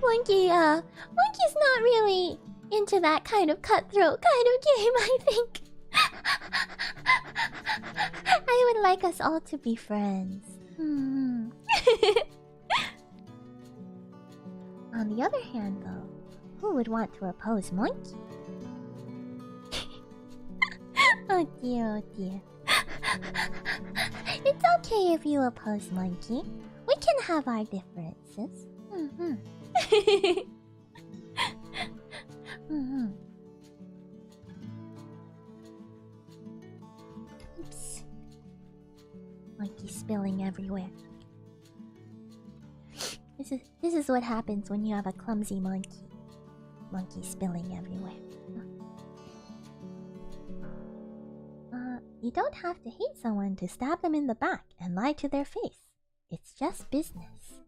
Monkey's not really into that kind of cutthroat kind of game, I think. I would like us all to be friends. On the other hand, though, who would want to oppose Monkey? Oh dear, oh dear. It's okay if you oppose Monkey. We can have our differences. Oops. Monkey spilling everywhere. This is what happens when you have a clumsy monkey. Monkey spilling everywhere. You don't have to hate someone to stab them in the back and lie to their face. It's just business.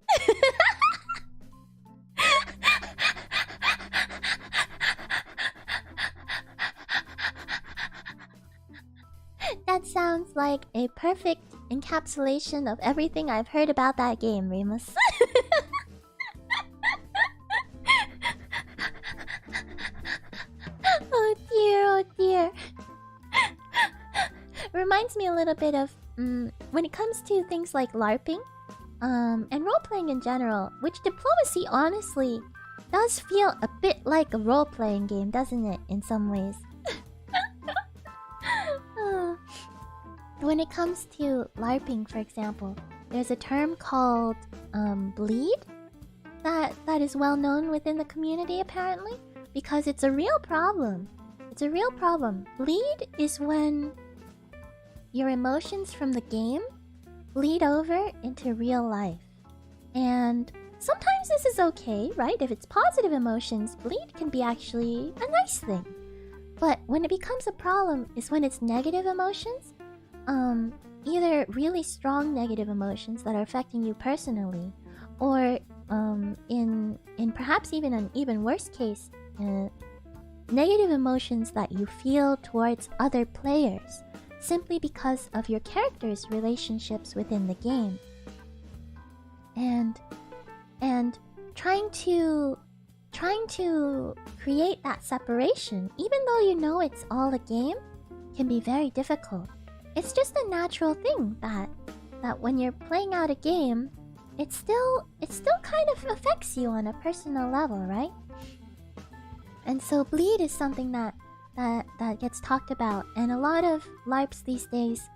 That sounds like a perfect encapsulation of everything I've heard about that game, Remus. Oh dear, oh dear. Reminds me a little bit of when it comes to things like LARPing and role-playing in general, which diplomacy honestly does feel a bit like a role-playing game, doesn't it, in some ways? When it comes to LARPing, for example, there's a term called bleed that is well known within the community apparently, because it's a real problem. It's a real problem. Bleed is when your emotions from the game bleed over into real life. And sometimes this is okay, right? If it's positive emotions, bleed can be actually a nice thing. But when it becomes a problem is when it's negative emotions. Either really strong negative emotions that are affecting you personally, or in perhaps even an even worse case, negative emotions that you feel towards other players simply because of your character's relationships within the game. And trying to create that separation, even though you know it's all a game, can be very difficult. It's just a natural thing that when you're playing out a game, it still kind of affects you on a personal level, right? And so bleed is something that gets talked about, and a lot of LARPs these days,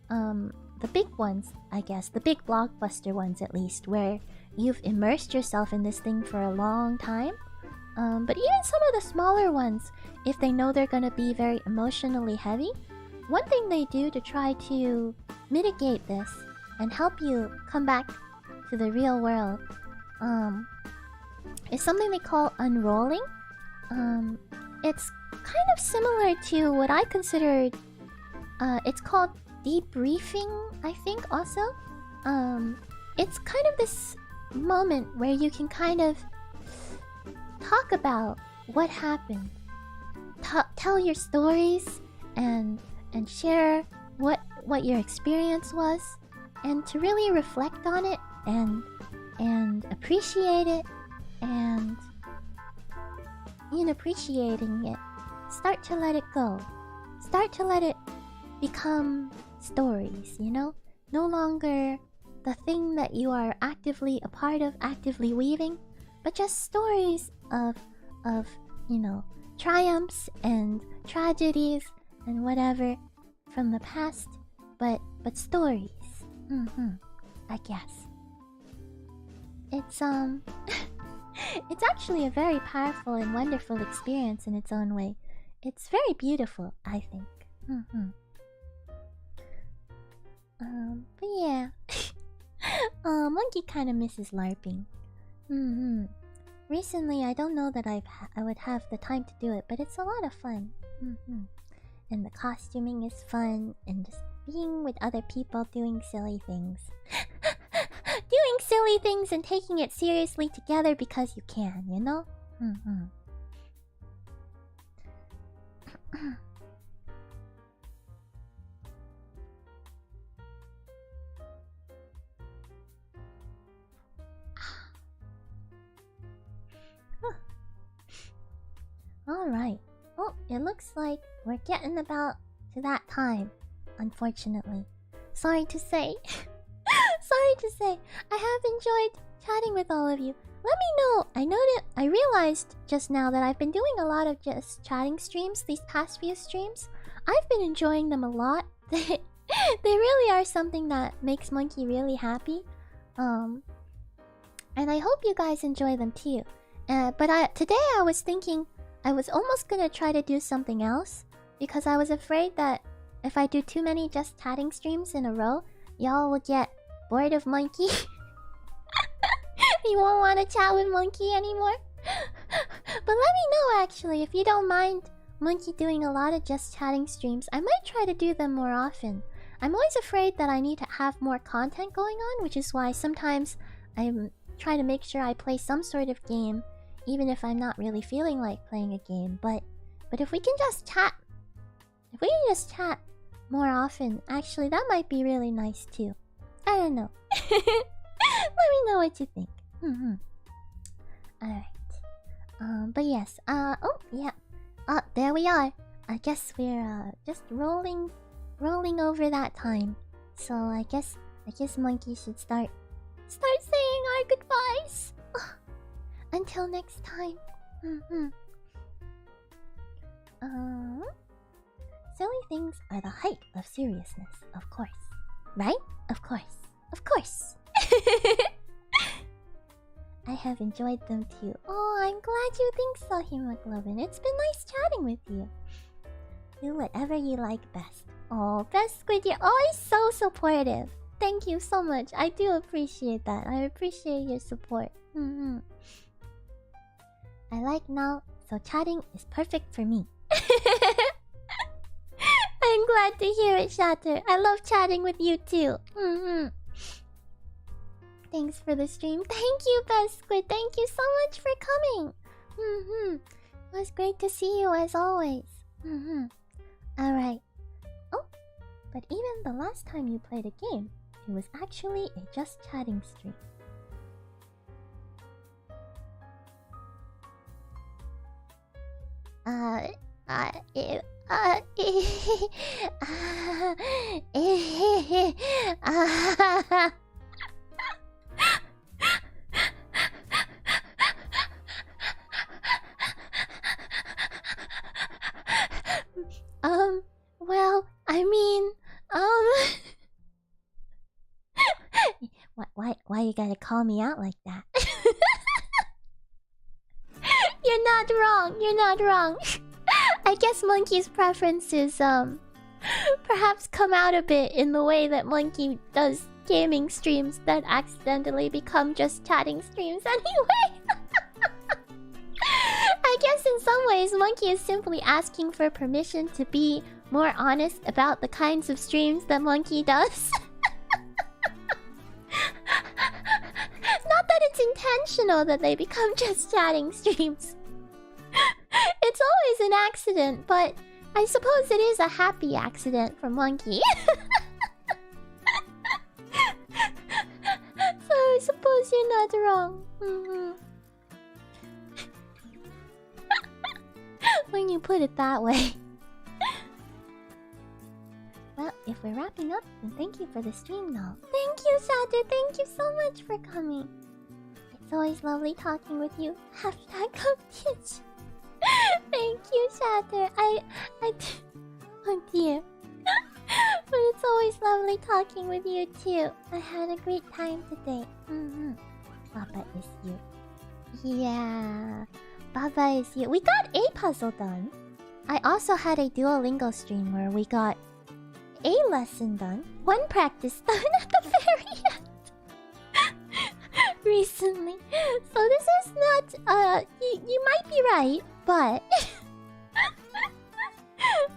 the big ones, I guess, the big blockbuster ones at least, where you've immersed yourself in this thing for a long time. But even some of the smaller ones, if they know they're gonna be very emotionally heavy, one thing they do to try to mitigate this and help you come back to the real world is something they call unrolling. It's kind of similar to what I considered, it's called debriefing, I think, also. It's kind of this moment where you can kind of talk about what happened, tell your stories, and share what your experience was, and to really reflect on it and appreciate it, and in appreciating it, start to let it go. Start to let it become stories, you know? No longer the thing that you are actively a part of, actively weaving, but just stories of you know, triumphs and tragedies and whatever from the past, but stories. I guess. It's it's actually a very powerful and wonderful experience in its own way. It's very beautiful, I think. But yeah. Monkey kind of misses LARPing. Recently, I don't know that I would have the time to do it, but it's a lot of fun. And the costuming is fun, and just being with other people doing silly things. Doing silly things and taking it seriously together because you can, you know? Alright. Oh, it looks like we're getting about to that time, unfortunately. Sorry to say. Sorry to say. I have enjoyed chatting with all of you. Let me know. I realized just now that I've been doing a lot of just chatting streams these past few streams. I've been enjoying them a lot. They really are something that makes Monkey really happy. And I hope you guys enjoy them too. But today I was thinking I was almost gonna try to do something else, because I was afraid that if I do too many just chatting streams in a row, y'all will get bored of Monkey. You won't want to chat with Monkey anymore. But let me know, actually, if you don't mind Monkey doing a lot of just chatting streams. I might try to do them more often. I'm always afraid that I need to have more content going on, which is why sometimes I'm trying to make sure I play some sort of game, even if I'm not really feeling like playing a game. But if we can just chat, more often, actually, that might be really nice too. I don't know. Let me know what you think. Alright. But yes. Oh yeah. There we are. I guess we're just rolling over that time. So I guess Monkey should start saying our goodbyes. Until next time. Silly things are the height of seriousness, of course. Right? Of course. Of course. I have enjoyed them too. Oh, I'm glad you think so, Hemoglobin. It's been nice chatting with you. Do whatever you like best. Oh, Best Squid, you're always so supportive. Thank you so much. I do appreciate that. I appreciate your support. I like now, so chatting is perfect for me. I'm glad to hear it, Shatter. I love chatting with you too. Thanks for the stream. Thank you, Best Squid. Thank you so much for coming. It was great to see you as always. Alright. Oh, but even the last time you played a game, it was actually a just chatting stream. eh, well, I mean, why you gotta call me out like that? You're not wrong. You're not wrong. I guess Monkey's preferences perhaps come out a bit in the way that Monkey does gaming streams that accidentally become just chatting streams anyway. I guess in some ways Monkey is simply asking for permission to be more honest about the kinds of streams that Monkey does. Not that it's intentional that they become just chatting streams. It's always an accident, but I suppose it is a happy accident for Monkey. So I suppose you're not wrong. When you put it that way. Well, if we're wrapping up, then thank you for the stream now. Thank you, Shatter. Thank you so much for coming. It's always lovely talking with you. Hashtag competition. Thank you, Shatter. Oh dear. But it's always lovely talking with you too. I had a great time today. Baba is you. Yeah. Baba is you. We got a puzzle done. I also had a Duolingo stream where we got a lesson done. One practice done at the very end. Recently. So this is not you might be right, but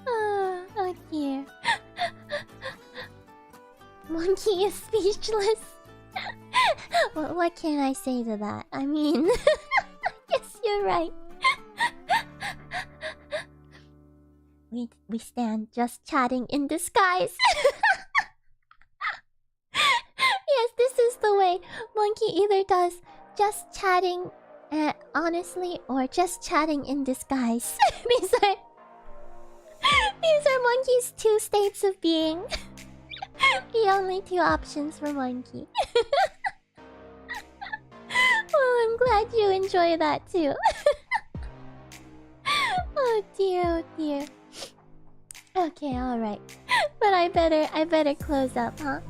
oh dear. Monkey is speechless. What can I say to that? I mean, I guess you're right. We stand just chatting in disguise. Yes, this is the way Monkey either does just chatting honestly or just chatting in disguise. These are Monkey's two states of being. The only two options for Monkey. Well, I'm glad you enjoy that too. Oh dear, oh dear. Okay, alright. But I better close up, huh?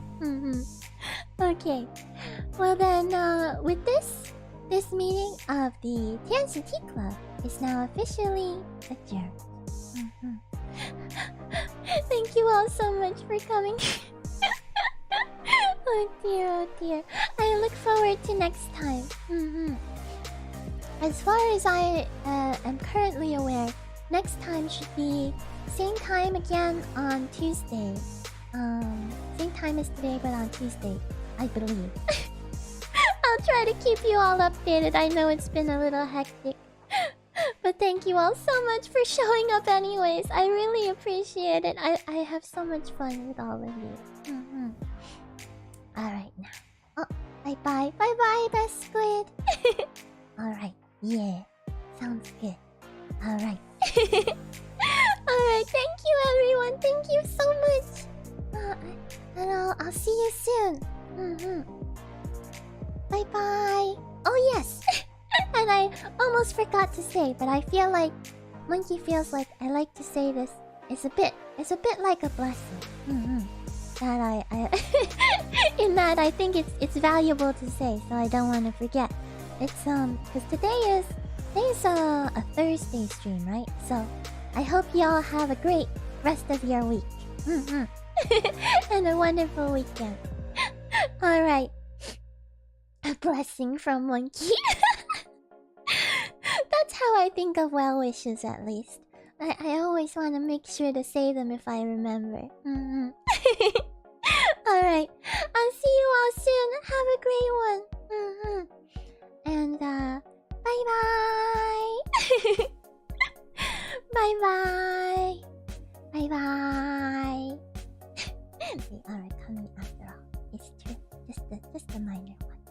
Okay. Well then, with this meeting of the Tianshi Tea Club is now officially adjourned. Thank you all so much for coming. Oh dear, oh dear. I look forward to next time. As far as I am currently aware, next time should be same time again on Tuesday. Same time as today, but on Tuesday, I believe. I'll try to keep you all updated. I know it's been a little hectic. But thank you all so much for showing up anyways. I really appreciate it. I have so much fun with all of you. Alright now. Oh, bye-bye. Bye-bye, best squid. Alright, yeah. Sounds good. Alright. Alright, thank you everyone. Thank you so much. And I'll see you soon. Bye-bye. Oh yes. And I almost forgot to say, but I feel like Monkey feels like I like to say this. It's a bit like a blessing. That I in that I think it's valuable to say, so I don't want to forget. It's because today's a Thursday stream, right? So I hope you all have a great rest of your week. And a wonderful weekend. Alright. A blessing from Monkey. That's how I think of well wishes, at least. I always want to make sure to say them if I remember. Alright. I'll see you all soon. Have a great one. And bye-bye. Bye-bye. Bye-bye. They are coming after all. It's true. Just a minor one.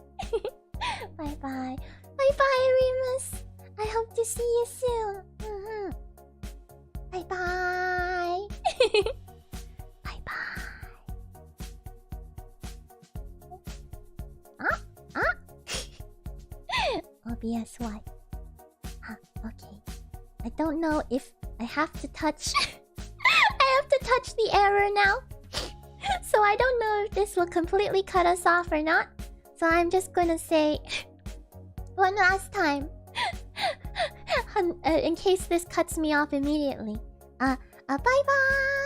Bye-bye. Bye-bye, Remus. I hope to see you soon. OBSY. Huh, okay. I don't know if I have to touch... I have to touch the error now. So I don't know if this will completely cut us off or not. So I'm just gonna say... one last time. In case this cuts me off immediately. Bye bye!